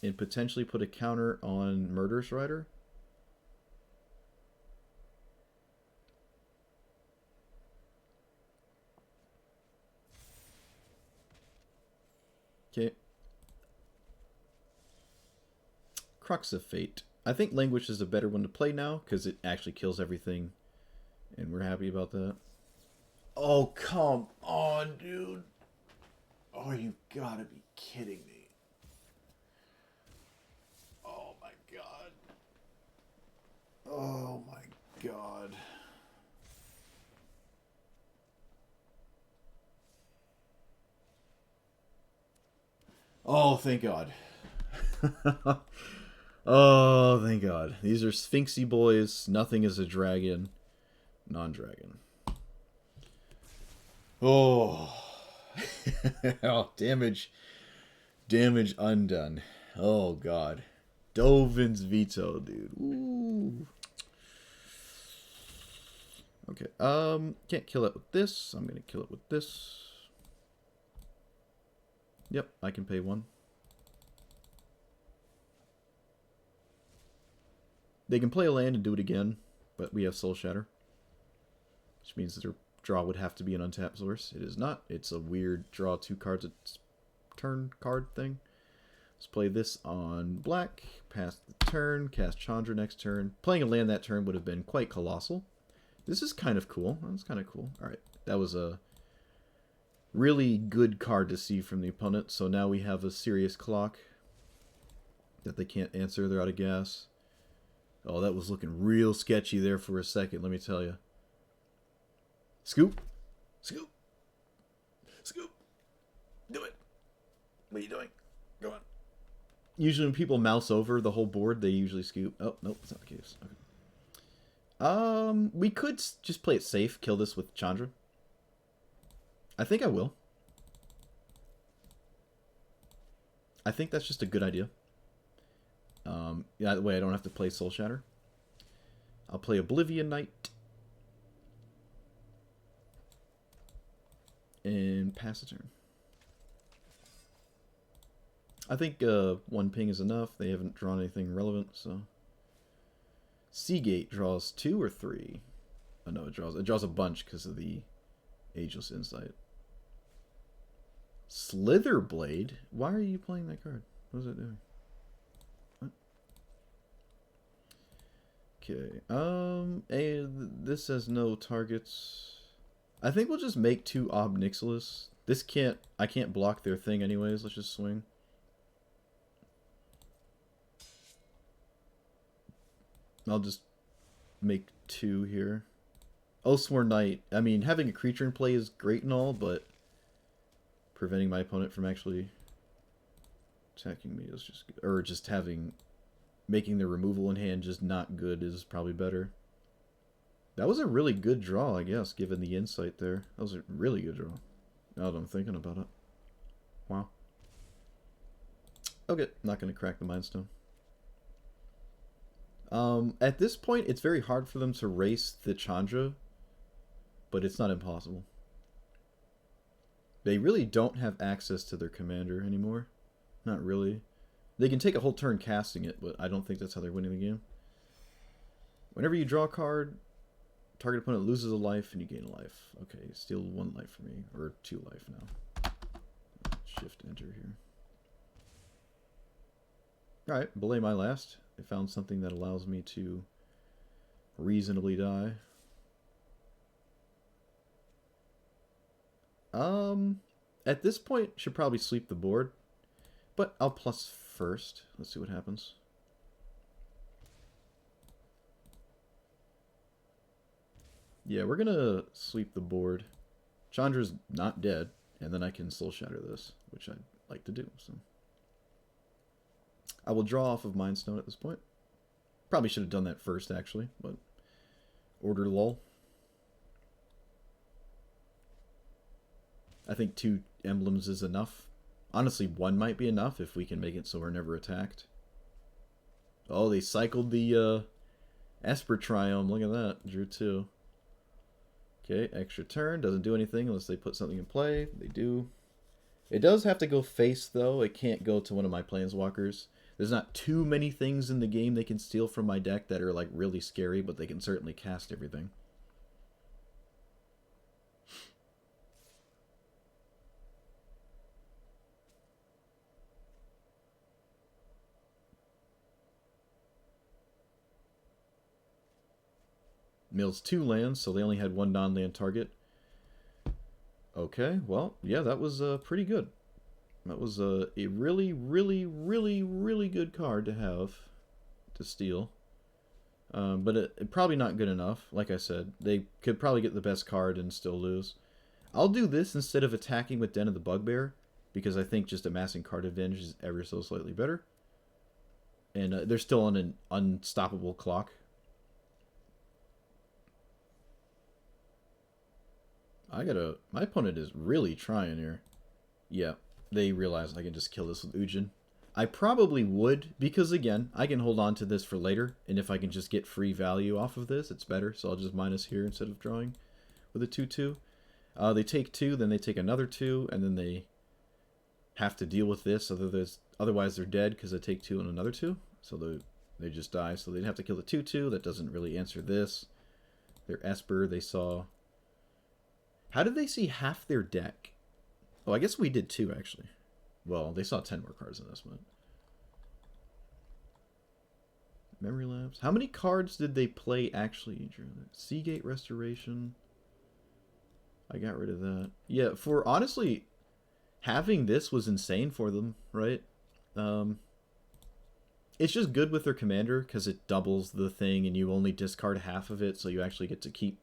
and potentially put a counter on Murderous Rider. Okay. Crux of Fate. I think Languish is a better one to play now, because it actually kills everything, and we're happy about that. Oh, come on, dude. Oh, you gotta be kidding me. Oh my god. Oh my god. Oh, thank God. Oh, thank God. These are Sphinxy boys. Nothing is a dragon. Non-dragon. Oh. Oh, damage. Damage undone. Oh, God. Dovin's Veto, dude. Ooh. Okay. Can't kill it with this. I'm going to kill it with this. Yep, I can pay 1. They can play a land and do it again, but we have Soul Shatter. Which means that their draw would have to be an untapped source. It is not. It's a weird draw 2 cards a turn card thing. Let's play this on black. Pass the turn. Cast Chandra next turn. Playing a land that turn would have been quite colossal. This is kind of cool. That's kind of cool. Alright, that was a really good card to see from the opponent. So now we have a serious clock that they can't answer. They're out of gas. Oh, that was looking real sketchy there for a second, let me tell you. Scoop. Scoop. Scoop. Do it. What are you doing? Go on. Usually when people mouse over the whole board, they usually scoop. Oh, nope, that's not the case. Okay. We could just play it safe, kill this with Chandra. I think I will. I think that's just a good idea. Yeah, that way I don't have to play Soul Shatter. I'll play Oblivion Knight. And pass the turn. I think 1 ping is enough. They haven't drawn anything relevant, so... Seagate draws 2 or 3? Oh no, it draws a bunch because of the Ageless Insight. Slitherblade? Why are you playing that card? What is it doing? What? Okay. This has no targets. I think we'll just make 2 Ob Nixilis. I can't block their thing anyways. Let's just swing. I'll just make 2 here. Oathsworn Knight. I mean, having a creature in play is great and all, but preventing my opponent from actually attacking me is just good. Or just making the removal in hand just not good is probably better. That was a really good draw, I guess, given the insight there. That was a really good draw. Now that I'm thinking about it. Wow. Okay, not going to crack the Mind Stone. At this point, it's very hard for them to race the Chandra, but it's not impossible. They really don't have access to their commander anymore. Not really. They can take a whole turn casting it, but I don't think that's how they're winning the game. Whenever you draw a card, target opponent loses a life and you gain a life. Okay, steal 1 life for me, or 2 life now. Shift enter here. Alright, belay my last. I found something that allows me to reasonably die. At this point, should probably sweep the board. But I'll plus first. Let's see what happens. Yeah, we're gonna sweep the board. Chandra's not dead, and then I can Soul Shatter this, which I'd like to do. So I will draw off of Mind Stone at this point. Probably should have done that first, actually, but order lull. I think 2 emblems is enough. Honestly, 1 might be enough if we can make it so we're never attacked. Oh, they cycled the Esper Triome. Look at that. Drew 2. Okay, extra turn. Doesn't do anything unless they put something in play. They do. It does have to go face, though. It can't go to one of my Planeswalkers. There's not too many things in the game they can steal from my deck that are, like, really scary, but they can certainly cast everything. Mills 2 lands, so they only had 1 non-land target. Okay, well, yeah, that was pretty good. That was a really, really, really, really good card to have to steal. But it probably not good enough. Like I said, they could probably get the best card and still lose. I'll do this instead of attacking with Den of the Bugbear. because I think just amassing card advantage is ever so slightly better. And they're still on an unstoppable clock. My opponent is really trying here. Yeah, they realize I can just kill this with Ujin. I probably would, because again, I can hold on to this for later, and if I can just get free value off of this, it's better, so I'll just minus here instead of drawing with a 2-2. They take 2, then they take another 2, and then they have to deal with this, otherwise they're dead because they take 2 and another 2, so they just die, so they'd have to kill the 2-2. That doesn't really answer this. Their Esper, they saw... How did they see half their deck? Oh, I guess we did too, actually. Well, they saw 10 more cards in this one. Memory Lapse. How many cards did they play actually? Seagate Restoration. I got rid of that. Yeah, for honestly, having this was insane for them, right? It's just good with their commander because it doubles the thing and you only discard half of it, so you actually get to keep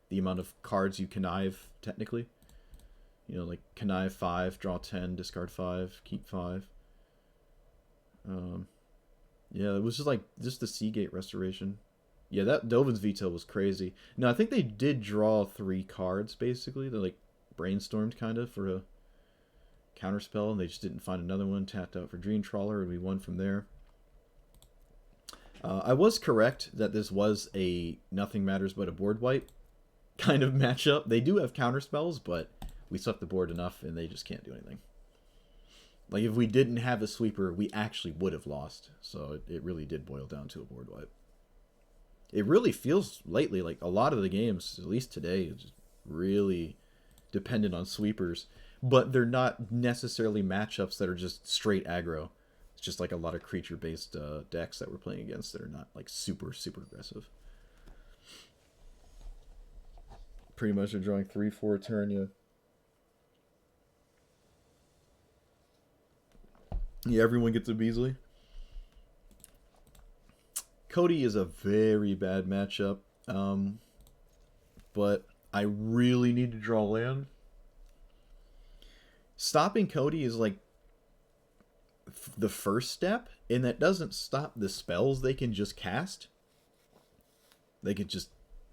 the amount of cards you connive, technically. You know, like connive 5, draw 10, discard 5, keep 5. Yeah, it was just the Seagate Restoration. Yeah, that Dovin's Veto was crazy. No, I think they did draw 3 cards, basically. They, like, brainstormed, kind of, for a counterspell, and they just didn't find another one. Tapped out for Dream Trawler, and we won from there. I was correct that this was a nothing matters but a board wipe kind of matchup. They do have counterspells, but we swept the board enough, and they just can't do anything. Like, if we didn't have a sweeper, we actually would have lost. So it really did boil down to a board wipe. It really feels lately like a lot of the games, at least today, is really dependent on sweepers. But they're not necessarily matchups that are just straight aggro. It's just like a lot of creature-based decks that we're playing against that are not like super, super aggressive. Pretty much they're drawing 3-4 a turn, yeah. Yeah, everyone gets a Beasley. Cody is a very bad matchup, but I really need to draw land. Stopping Cody is like the first step, and that doesn't stop the spells they can just cast. They could just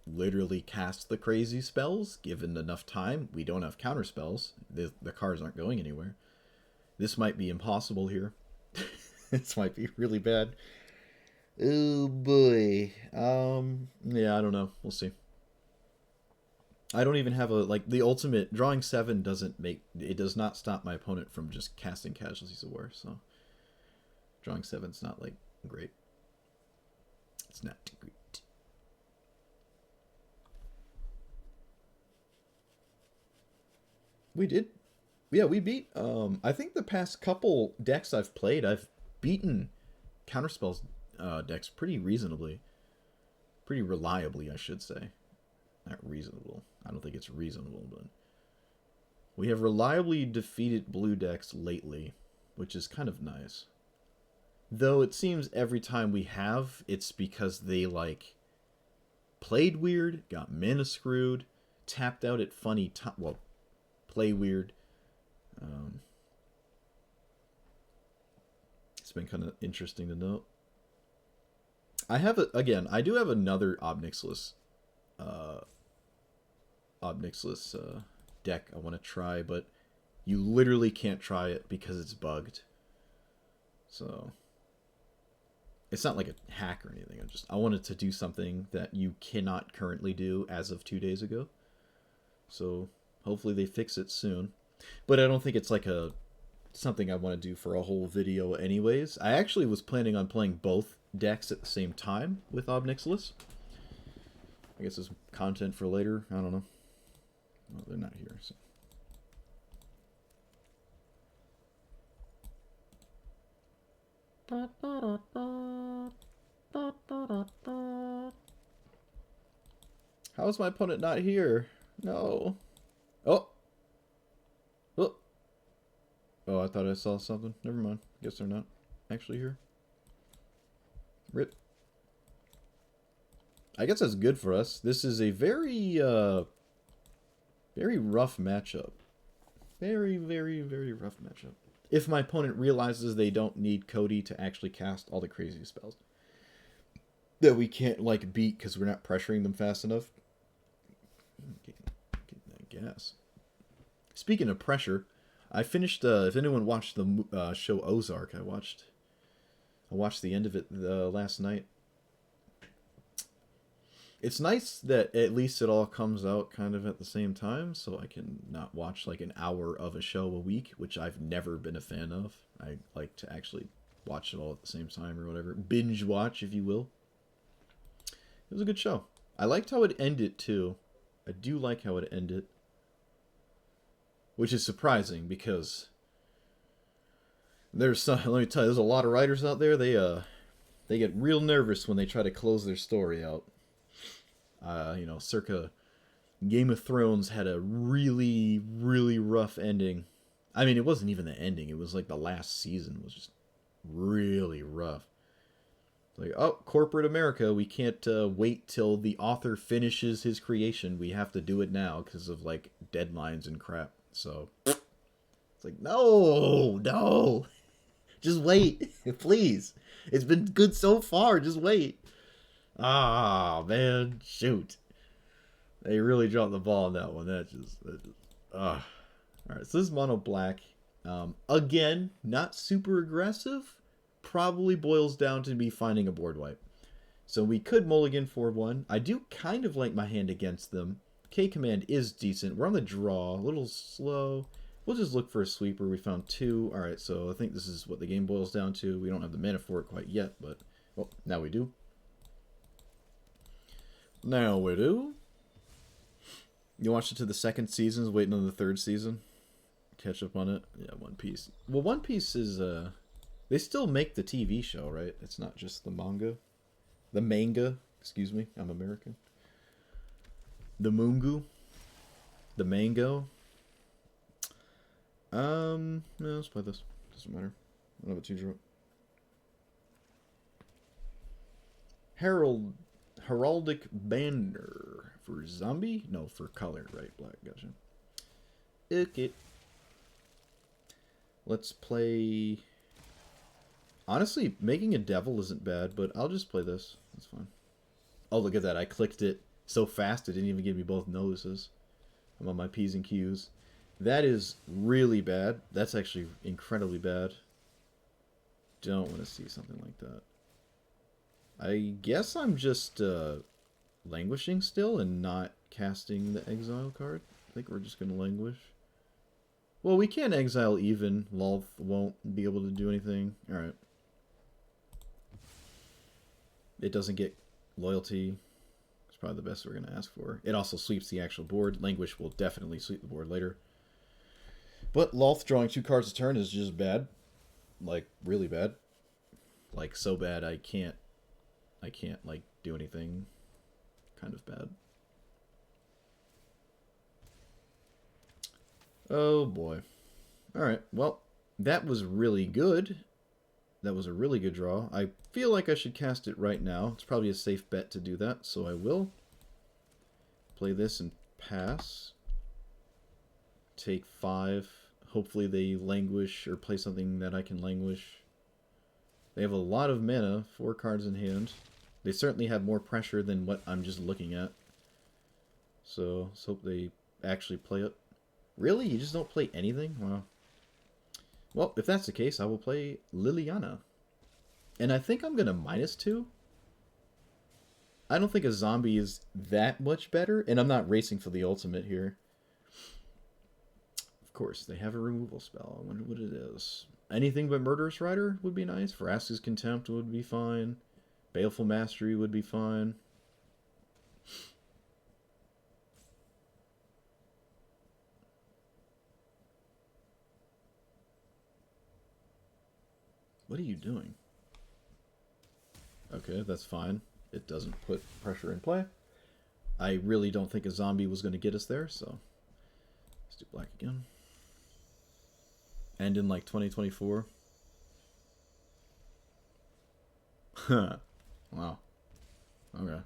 literally cast the crazy spells, given enough time. We don't have counter spells. The cards aren't going anywhere. This might be impossible here. This might be really bad. Oh boy. Yeah, I don't know. We'll see. I don't even have the ultimate drawing 7 does not stop my opponent from just casting Casualties of War, so drawing 7's not like great. It's not great. We did. Yeah, we beat, I think the past couple decks I've played, I've beaten counterspells decks pretty reasonably. Pretty reliably, I should say. Not reasonable. I don't think it's reasonable, but we have reliably defeated blue decks lately, which is kind of nice. Though it seems every time we have, it's because they, like, played weird, got mana screwed, tapped out at funny time. Well, play weird. It's been kind of interesting to note. I do have another Ob Nixilis deck I want to try, but you literally can't try it because it's bugged. So it's not like a hack or anything. I wanted to do something that you cannot currently do as of 2 days ago. So hopefully they fix it soon. But I don't think it's like something I want to do for a whole video anyways. I actually was planning on playing both decks at the same time with Ob Nixilis. I guess it's content for later. I don't know. Well, they're not here, so. How is my opponent not here? No. Oh. Oh. Oh, I thought I saw something. Never mind. Guess they're not actually here. Rip. I guess that's good for us. This is a very, very rough matchup. Very, very, very rough matchup. If my opponent realizes they don't need Cody to actually cast all the crazy spells that we can't, like, beat because we're not pressuring them fast enough. Getting that gas. Speaking of pressure, I finished, if anyone watched the show Ozark, I watched the end of it last night. It's nice that at least it all comes out kind of at the same time, so I can not watch like an hour of a show a week, which I've never been a fan of. I like to actually watch it all at the same time or whatever. Binge watch, if you will. It was a good show. I liked how it ended, too. I do like how it ended. Which is surprising, because there's some, let me tell you, there's a lot of writers out there, they get real nervous when they try to close their story out. You know, circa Game of Thrones had a really, really rough ending. I mean, it wasn't even the ending. It was like the last season was just really rough. Like, oh, corporate America, we can't wait till the author finishes his creation. We have to do it now because of, like, deadlines and crap. So, it's like, no. Just wait, please. It's been good so far. Just wait. Ah, man, shoot. They really dropped the ball on that one. Alright, so this is mono black. Again, not super aggressive. Probably boils down to me finding a board wipe. So we could mulligan 4-1. I do kind of like my hand against them. K-Command is decent. We're on the draw. A little slow. We'll just look for a sweeper. We found 2. Alright, so I think this is what the game boils down to. We don't have the mana for it quite yet, but... well, now we do. Now we do. You watched it to the second season, waiting on the third season? Catch up on it? Yeah, One Piece. Well, One Piece is, they still make the TV show, right? It's not just the manga. The manga, excuse me, I'm American. The mungu. The mango. No, let's play this. Doesn't matter. I don't know what you drew. Heraldic Banner. For zombie? No, for color, right? Black, gotcha. Okay. Let's play... honestly, making a devil isn't bad, but I'll just play this. That's fine. Oh, look at that. I clicked it so fast it didn't even give me both notices. I'm on my P's and Q's. That is really bad. That's actually incredibly bad. Don't want to see something like that. I guess I'm just languishing still and not casting the exile card. I think we're just going to languish. Well, we can't exile even. Lolth won't be able to do anything. Alright. It doesn't get loyalty. It's probably the best we're going to ask for. It also sweeps the actual board. Languish will definitely sweep the board later. But Lolth drawing 2 cards a turn is just bad. Like, really bad. Like, so bad I can't, like, do anything. Kind of bad. Oh, boy. Alright, well, that was really good. That was a really good draw. I feel like I should cast it right now. It's probably a safe bet to do that, so I will. Play this and pass. Take 5. Hopefully they languish or play something that I can languish. They have a lot of mana, 4 cards in hand. They certainly have more pressure than what I'm just looking at. So, let's hope they actually play it. Really? You just don't play anything? Wow. Well, if that's the case, I will play Liliana. And I think I'm going to -2. I don't think a zombie is that much better, and I'm not racing for the ultimate here. Of course, they have a removal spell. I wonder what it is. Anything but Murderous Rider would be nice. Vraska's Contempt would be fine. Baleful Mastery would be fine. What are you doing? Okay, that's fine. It doesn't put pressure in play. I really don't think a zombie was going to get us there, so let's do black again. And in like 2024. Huh. Wow. Okay.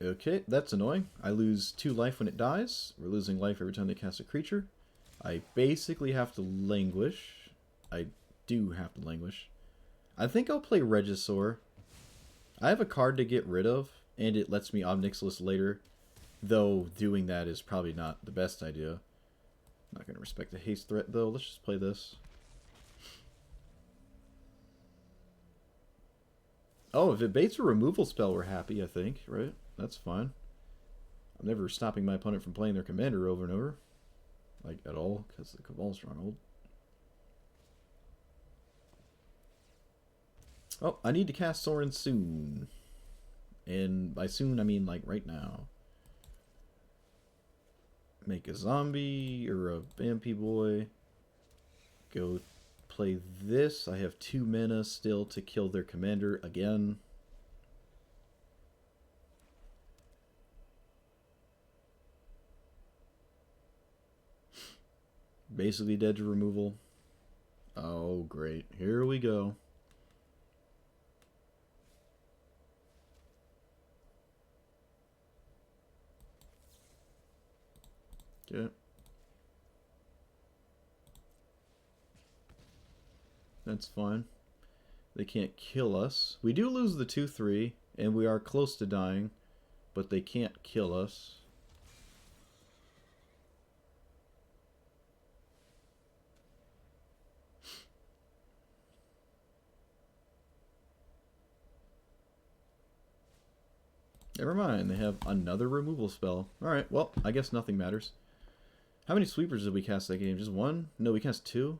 Okay, that's annoying. I lose 2 life when it dies. We're losing life every time they cast a creature. I basically have to languish. I do have to languish. I think I'll play Regisaur. I have a card to get rid of, and it lets me Ob Nixilis later. Though doing that is probably not the best idea. I'm not going to respect the haste threat, though. Let's just play this. Oh, if it baits a removal spell, we're happy, I think, right? That's fine. I'm never stopping my opponent from playing their commander over and over. Like, at all, because the Cabal Stronghold. Oh, I need to cast Sorin soon. And by soon, I mean, like, right now. Make a zombie, or a vampy boy. Go play this. I have 2 mana still to kill their commander again. Basically dead to removal. Oh, great. Here we go. Okay. That's fine. They can't kill us. We do lose the 2/3, and we are close to dying, but they can't kill us. Never mind, they have another removal spell. Alright, well, I guess nothing matters. How many sweepers did we cast that game? Just 1? No, we cast 2.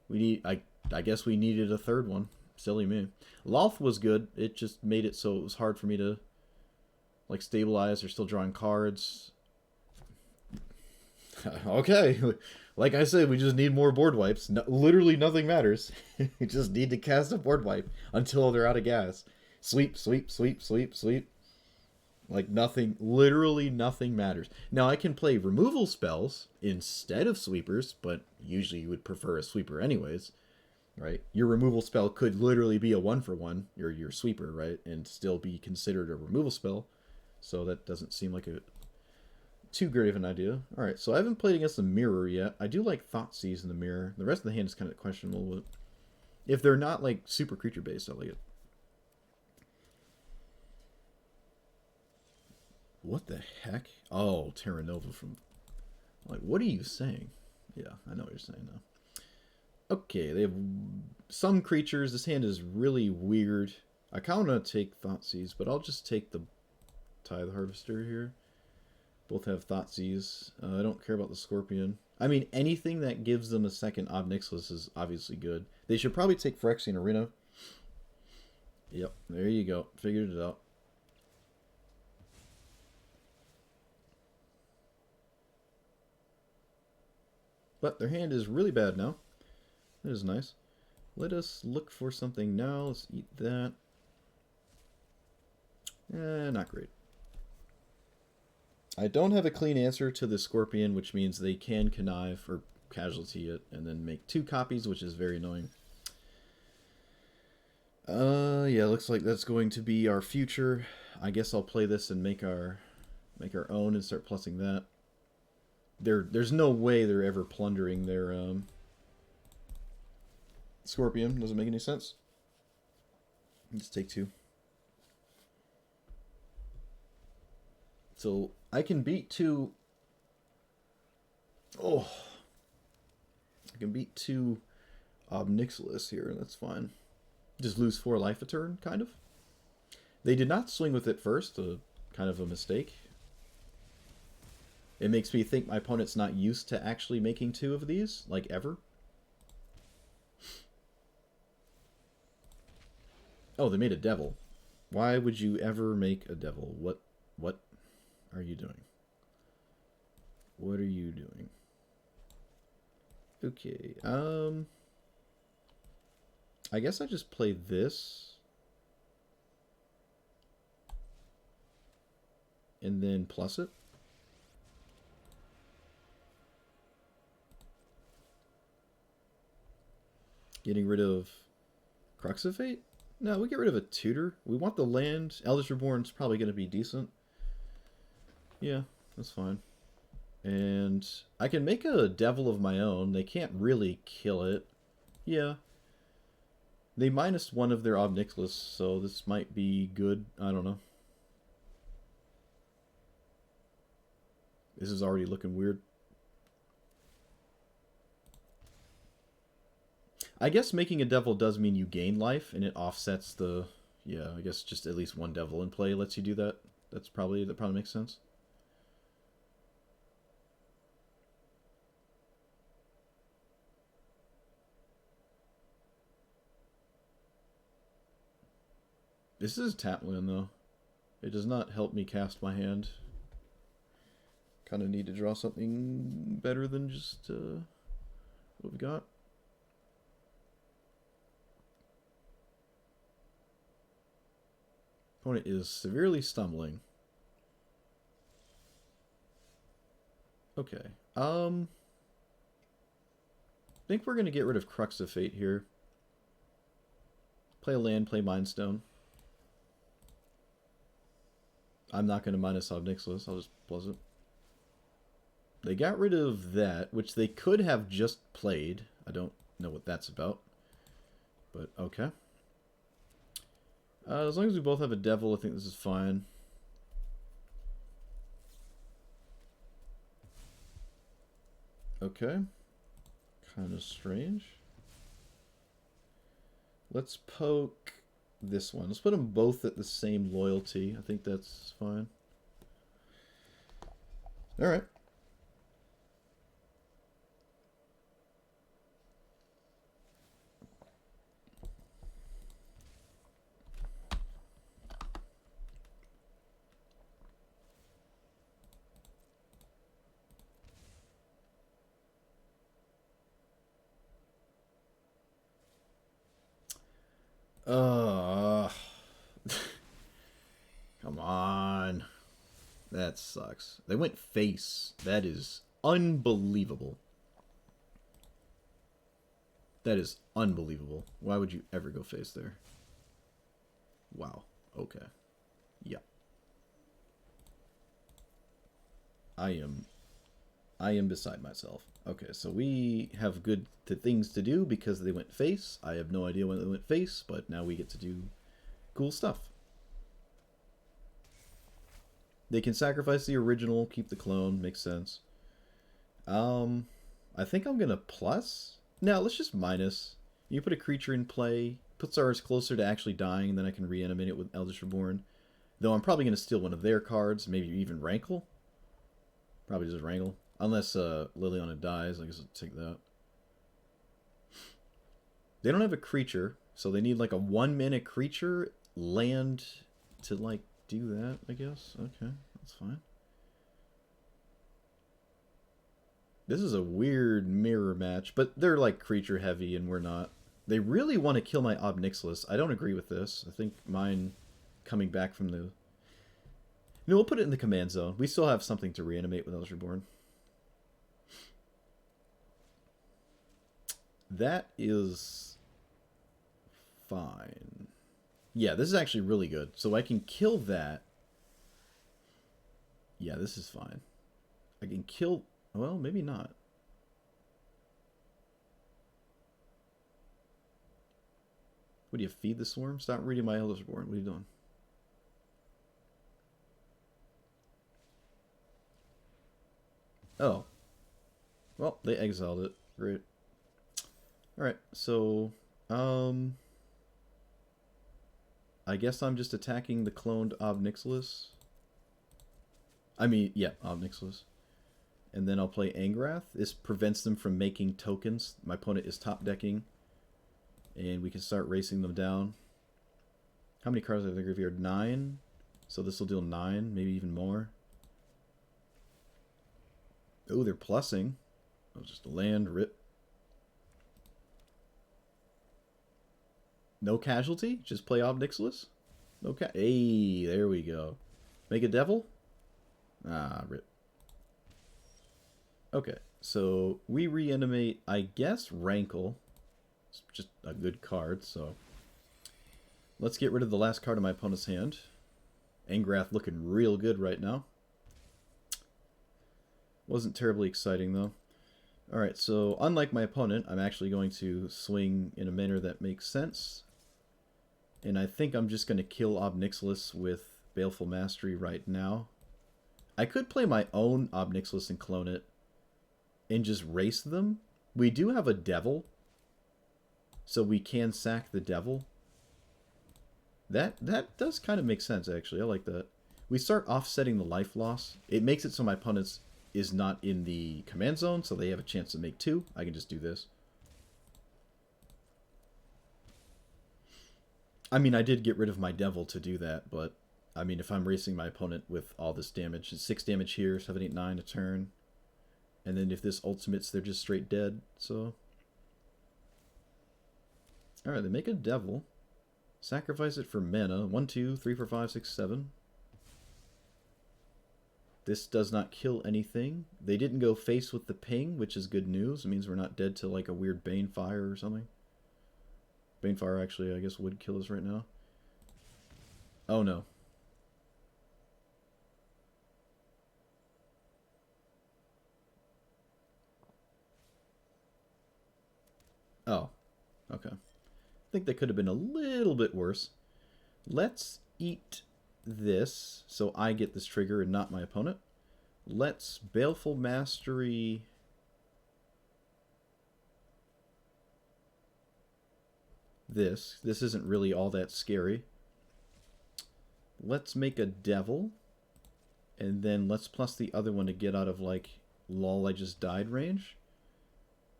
We need... I guess we needed a 3rd one. Silly me. Loth was good. It just made it so it was hard for me to, like, stabilize. They're still drawing cards. Okay. Like I said, we just need more board wipes. No, literally nothing matters. We just need to cast a board wipe until they're out of gas. Sweep, sweep, sweep, sweep, sweep. Like nothing, literally nothing matters. Now I can play removal spells instead of sweepers, but usually you would prefer a sweeper anyways, right? Your removal spell could literally be a 1-for-1, your sweeper, right? And still be considered a removal spell. So that doesn't seem like a too great of an idea. Alright, so I haven't played against the mirror yet. I do like Thoughtseize in the mirror. The rest of the hand is kind of questionable. But if they're not like super creature based, I like it. What the heck? Oh, Terra Nova from... Like, what are you saying? Yeah, I know what you're saying now. Okay, they have some creatures. This hand is really weird. I kind of want to take Thoughtseize, but I'll just take the Tithe Harvester here. Both have Thoughtseize. I don't care about the Scorpion. I mean, anything that gives them a second Ob Nixilis is obviously good. They should probably take Phyrexian Arena. Yep, there you go. Figured it out. But their hand is really bad now. That is nice. Let us look for something now. Let's eat that. Not great. I don't have a clean answer to the Scorpion, which means they can connive or casualty it and then make 2 copies, which is very annoying. Yeah, looks like that's going to be our future. I guess I'll play this and make our own and start plussing that. There's no way they're ever plundering their Scorpion. Doesn't make any sense. Let's take 2. So I can beat 2. Oh, I can beat 2 Ob Nixilis here. That's fine. Just lose 4 life a turn, kind of. They did not swing with it first. Kind of a mistake. It makes me think my opponent's not used to actually making 2 of these, like ever. Oh, they made a devil. Why would you ever make a devil? What are you doing? What are you doing? Okay, I guess I just play this. And then plus it. Getting rid of Crux of Fate? No, we get rid of a tutor. We want the land. Eldest Reborn's probably going to be decent. Yeah, that's fine. And I can make a devil of my own. They can't really kill it. Yeah. They minus one of their Ob Nixilis, so this might be good. I don't know. This is already looking weird. I guess making a devil does mean you gain life, and it offsets the... Yeah, I guess just at least one devil in play lets you do that. That probably makes sense. This is tap land, though. It does not help me cast my hand. Kind of need to draw something better than just what we got. Opponent is severely stumbling. Okay. I think we're going to get rid of Crux of Fate here. Play a land, play Mind Stone. I'm not going to minus Ob Nixilis. I'll just plus it. They got rid of that, which they could have just played. I don't know what that's about. But, okay. As long as we both have a devil, I think this is fine. Okay. Kind of strange. Let's poke this one. Let's put them both at the same loyalty. I think that's fine. Alright. Come on. That sucks. They went face. That is unbelievable. That is unbelievable. Why would you ever go face there? Wow. Okay. Yeah. I am beside myself. Okay, so we have good things to do because they went face. I have no idea when they went face, but now we get to do cool stuff. They can sacrifice the original, keep the clone, makes sense. I think I'm gonna plus. No, let's just minus. You put a creature in play, puts ours closer to actually dying, and then I can reanimate it with Eldest Reborn. Though I'm probably gonna steal one of their cards, maybe even Rankle. Probably just Wrangle. Unless Liliana dies, I guess I'll take that. They don't have a creature, so they need like a 1-mana creature land to like do that, I guess. Okay, that's fine. This is a weird mirror match, but they're like creature heavy and we're not. They really want to kill my Ob Nixilis. I don't agree with this. I think mine coming back from the... No, we'll put it in the command zone. We still have something to reanimate with Eldest Reborn. That is fine. Yeah, this is actually really good. So I can kill that. Yeah, this is fine. I can kill... Well, maybe not. What do you feed the swarm? Stop reading my Eldest Reborn. What are you doing? Oh. Well, they exiled it. Great. Alright, so... I guess I'm just attacking the cloned Ob Nixilis. I mean, yeah, Ob Nixilis. And then I'll play Angrath. This prevents them from making tokens. My opponent is top decking. And we can start racing them down. How many cards have they graveyard? 9. So this will deal 9, maybe even more. Oh, they're plussing. Oh, just a land, rip. No casualty? Just play Ob Nixilis? No hey, there we go. Make a devil? Ah, rip. Okay, so we reanimate, I guess, Rankle. It's just a good card, so... Let's get rid of the last card of my opponent's hand. Angrath looking real good right now. Wasn't terribly exciting, though. Alright, so unlike my opponent, I'm actually going to swing in a manner that makes sense. And I think I'm just going to kill Ob Nixilis with Baleful Mastery right now. I could play my own Ob Nixilis and clone it and just race them. We do have a devil, so we can sack the devil. That does kind of make sense, actually. I like that. We start offsetting the life loss. It makes it so my opponent's is not in the command zone, so they have a chance to make 2. I can just do this. I mean, I did get rid of my devil to do that, but I mean, if I'm racing my opponent with all this damage, it's 6 damage here, 7, 8, 9 a turn. And then if this ultimates, they're just straight dead, so... Alright, they make a devil. Sacrifice it for mana. 1, 2, 3, 4, 5, 6, 7. This does not kill anything. They didn't go face with the ping, which is good news. It means we're not dead to like a weird Banefire or something. Banefire actually, I guess, would kill us right now. Oh no. Oh. Okay. I think that could have been a little bit worse. Let's eat this, so I get this trigger and not my opponent. Let's Baleful Mastery this. This isn't really all that scary. Let's make a devil, and then let's plus the other one to get out of, like, lol, I just died range.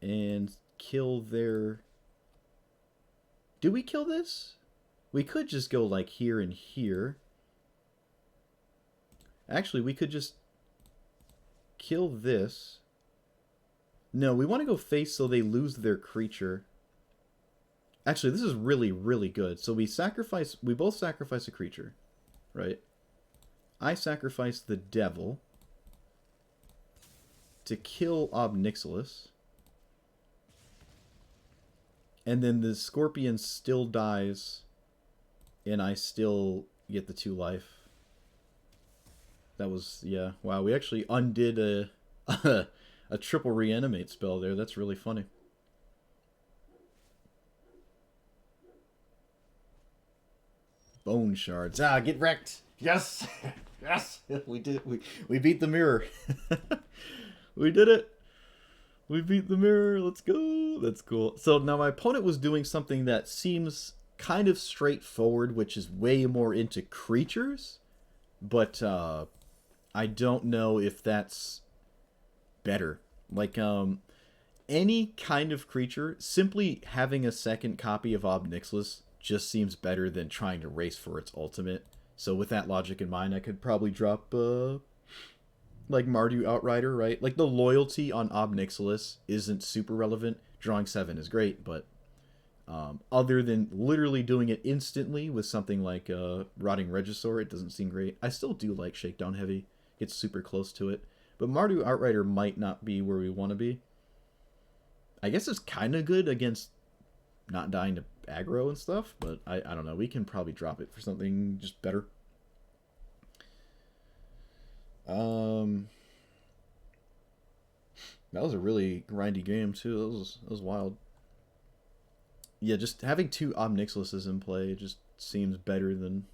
And kill their... Do we kill this? We could just go, like, here and here. Actually, we could just kill this. No, we want to go face so they lose their creature. Actually, this is really, really good. So we both sacrifice a creature, right? I sacrifice the devil to kill Ob Nixilis. And then the scorpion still dies, and I still get the 2 life. That was, yeah, wow, we actually undid a triple reanimate spell there. That's really funny. Bone shards. Ah, get wrecked. Yes. Yes. We did. We beat the mirror. We did it. We beat the mirror. Let's go. That's cool. So now my opponent was doing something that seems kind of straightforward, which is way more into creatures. But I don't know if that's better. Like, any kind of creature, simply having a second copy of Ob Nixilis just seems better than trying to race for its ultimate. So with that logic in mind, I could probably drop, like, Mardu Outrider, right? Like, the loyalty on Ob Nixilis isn't super relevant. Drawing 7 is great, but other than literally doing it instantly with something like Rotting Regisaur, it doesn't seem great. I still do like Shakedown Heavy. It's super close to it. But Mardu Outrider might not be where we want to be. I guess it's kind of good against not dying to aggro and stuff, but I don't know. We can probably drop it for something just better. That was a really grindy game, too. That was wild. Yeah, just having 2 Ob Nixilises in play just seems better than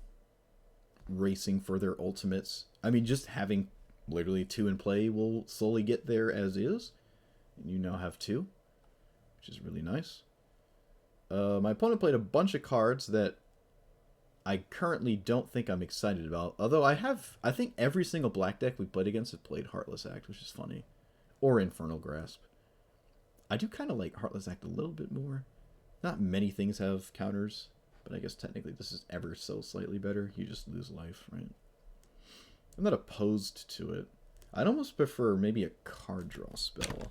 racing for their ultimates. I mean, just having literally 2 in play will slowly get there as is. And you now have 2, which is really nice. My opponent played a bunch of cards that I currently don't think I'm excited about. Although I think every single black deck we played against have played Heartless Act, which is funny. Or Infernal Grasp. I do kind of like Heartless Act a little bit more. Not many things have counters, but I guess technically this is ever so slightly better. You just lose life, right? I'm not opposed to it. I'd almost prefer maybe a card draw spell.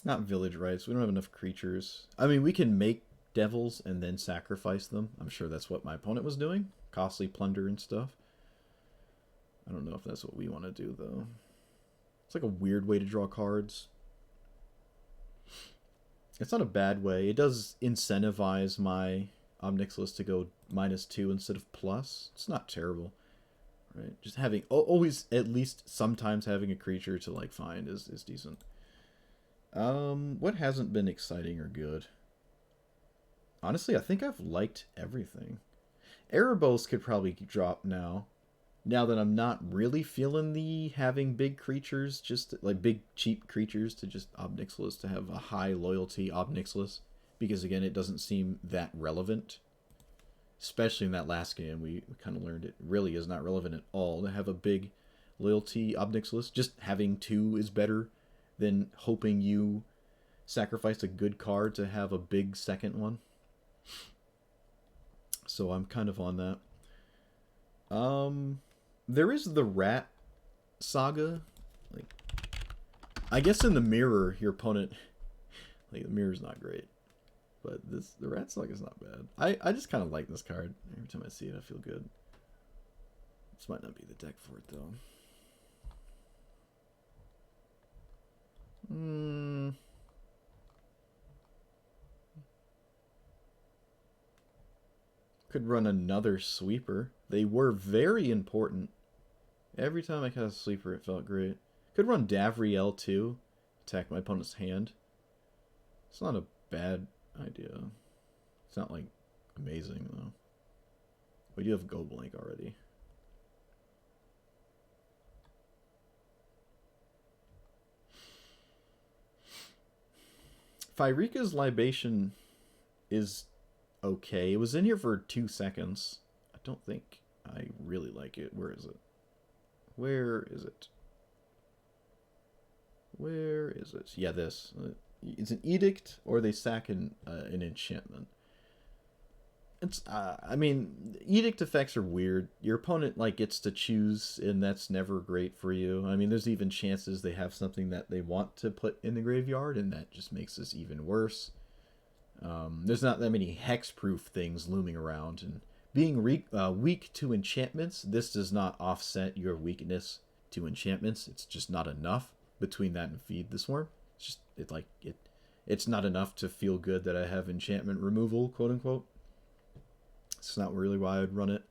Not Village Rites. We don't have enough creatures. I mean, we can make devils and then sacrifice them. I'm sure that's what my opponent was doing. Costly plunder and stuff. I don't know if that's what we want to do, though. It's like a weird way to draw cards. It's not a bad way. It does incentivize my Ob Nixilis to go -2 instead of plus. It's not terrible. right? Just having always at least sometimes having a creature to like find is decent. What hasn't been exciting or good? Honestly, I think I've liked everything. Erebos could probably drop now. Now that I'm not really feeling the having big creatures, just like big cheap creatures to just Ob Nixilis to have a high loyalty Ob Nixilis. Because again, it doesn't seem that relevant. Especially in that last game, we kind of learned it really is not relevant at all to have a big loyalty Ob Nixilis. Just having two is better than hoping you sacrifice a good card to have a big second one. So I'm kind of on that. There is the rat saga. Like, I guess in the mirror, your opponent, like the mirror's not great, but the rat saga is not bad. I just kind of like this card. Every time I see it, I feel good. This might not be the deck for it though. Could run another sweeper. They were very important. Every time I cast a sweeper, it felt great. Could run Davriel too. Attack my opponent's hand. It's not a bad idea. It's not like amazing though. We do have Go Blank already. Phyrexian's Libation is okay. It was in here for 2 seconds. I don't think I really like it. Where is it? Where is it? Where is it? Yeah, this. It's an edict, or they sack an enchantment. It's I mean, edict effects are weird. Your opponent like gets to choose, and that's never great for you. I mean, there's even chances they have something that they want to put in the graveyard, and that just makes this even worse. There's not that many hexproof things looming around, and being weak to enchantments, this does not offset your weakness to enchantments. It's just not enough between that and Feed the Swarm. It's just it's not enough to feel good that I have enchantment removal, quote unquote. It's not really why I'd run it.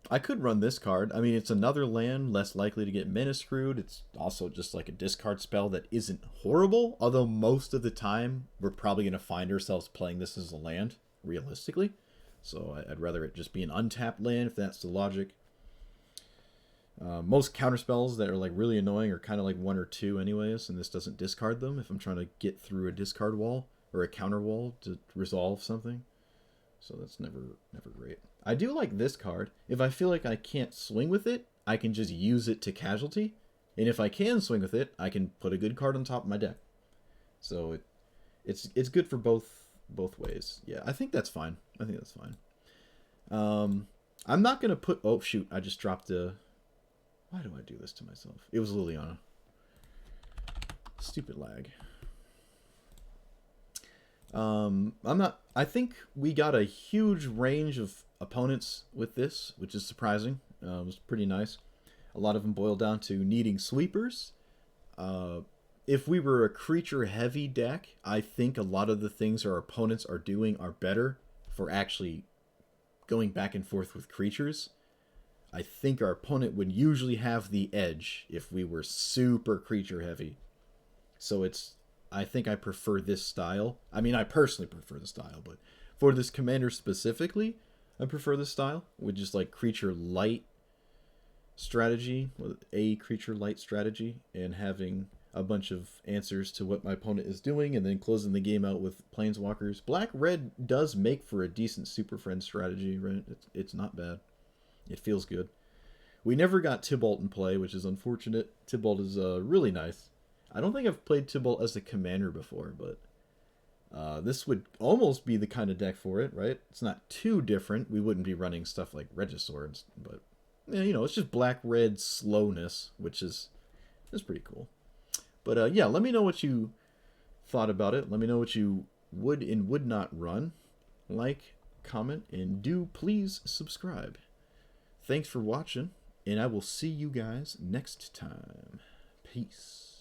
I could run this card. I mean, it's another land, less likely to get mana screwed. It's also just like a discard spell that isn't horrible, although most of the time we're probably going to find ourselves playing this as a land, realistically. So I'd rather it just be an untapped land, if that's the logic. Most counterspells that are like really annoying are kind of like 1 or 2 anyways, and this doesn't discard them if I'm trying to get through a discard wall or a counter wall to resolve something. So that's never great. I do like this card. If I feel like I can't swing with it, I can just use it to casualty. And if I can swing with it, I can put a good card on top of my deck. So it's good for both ways. Yeah, I think that's fine. I think that's fine. I'm not going to put... Oh, shoot. I just dropped a... Why do I do this to myself? It was Liliana. Stupid lag. I think we got a huge range of opponents with this, which is surprising. It was pretty nice. A lot of them boiled down to needing sweepers. If we were a creature heavy deck, I think a lot of the things our opponents are doing are better for actually going back and forth with creatures. I think our opponent would usually have the edge if we were super creature heavy. So I think I prefer this style. I mean, I personally prefer the style, but for this commander specifically, I prefer this style with just like creature light strategy, with a creature light strategy, and having a bunch of answers to what my opponent is doing, and then closing the game out with planeswalkers. Black-red does make for a decent Super Friend strategy, right? It's not bad. It feels good. We never got Tibalt in play, which is unfortunate. Tibalt is really nice. I don't think I've played Tibalt as a commander before, but this would almost be the kind of deck for it, right? It's not too different. We wouldn't be running stuff like Regisaur, but yeah, you know, it's just black-red slowness, which is pretty cool. But yeah, let me know what you thought about it. Let me know what you would and would not run. Like, comment, and do please subscribe. Thanks for watching, and I will see you guys next time. Peace.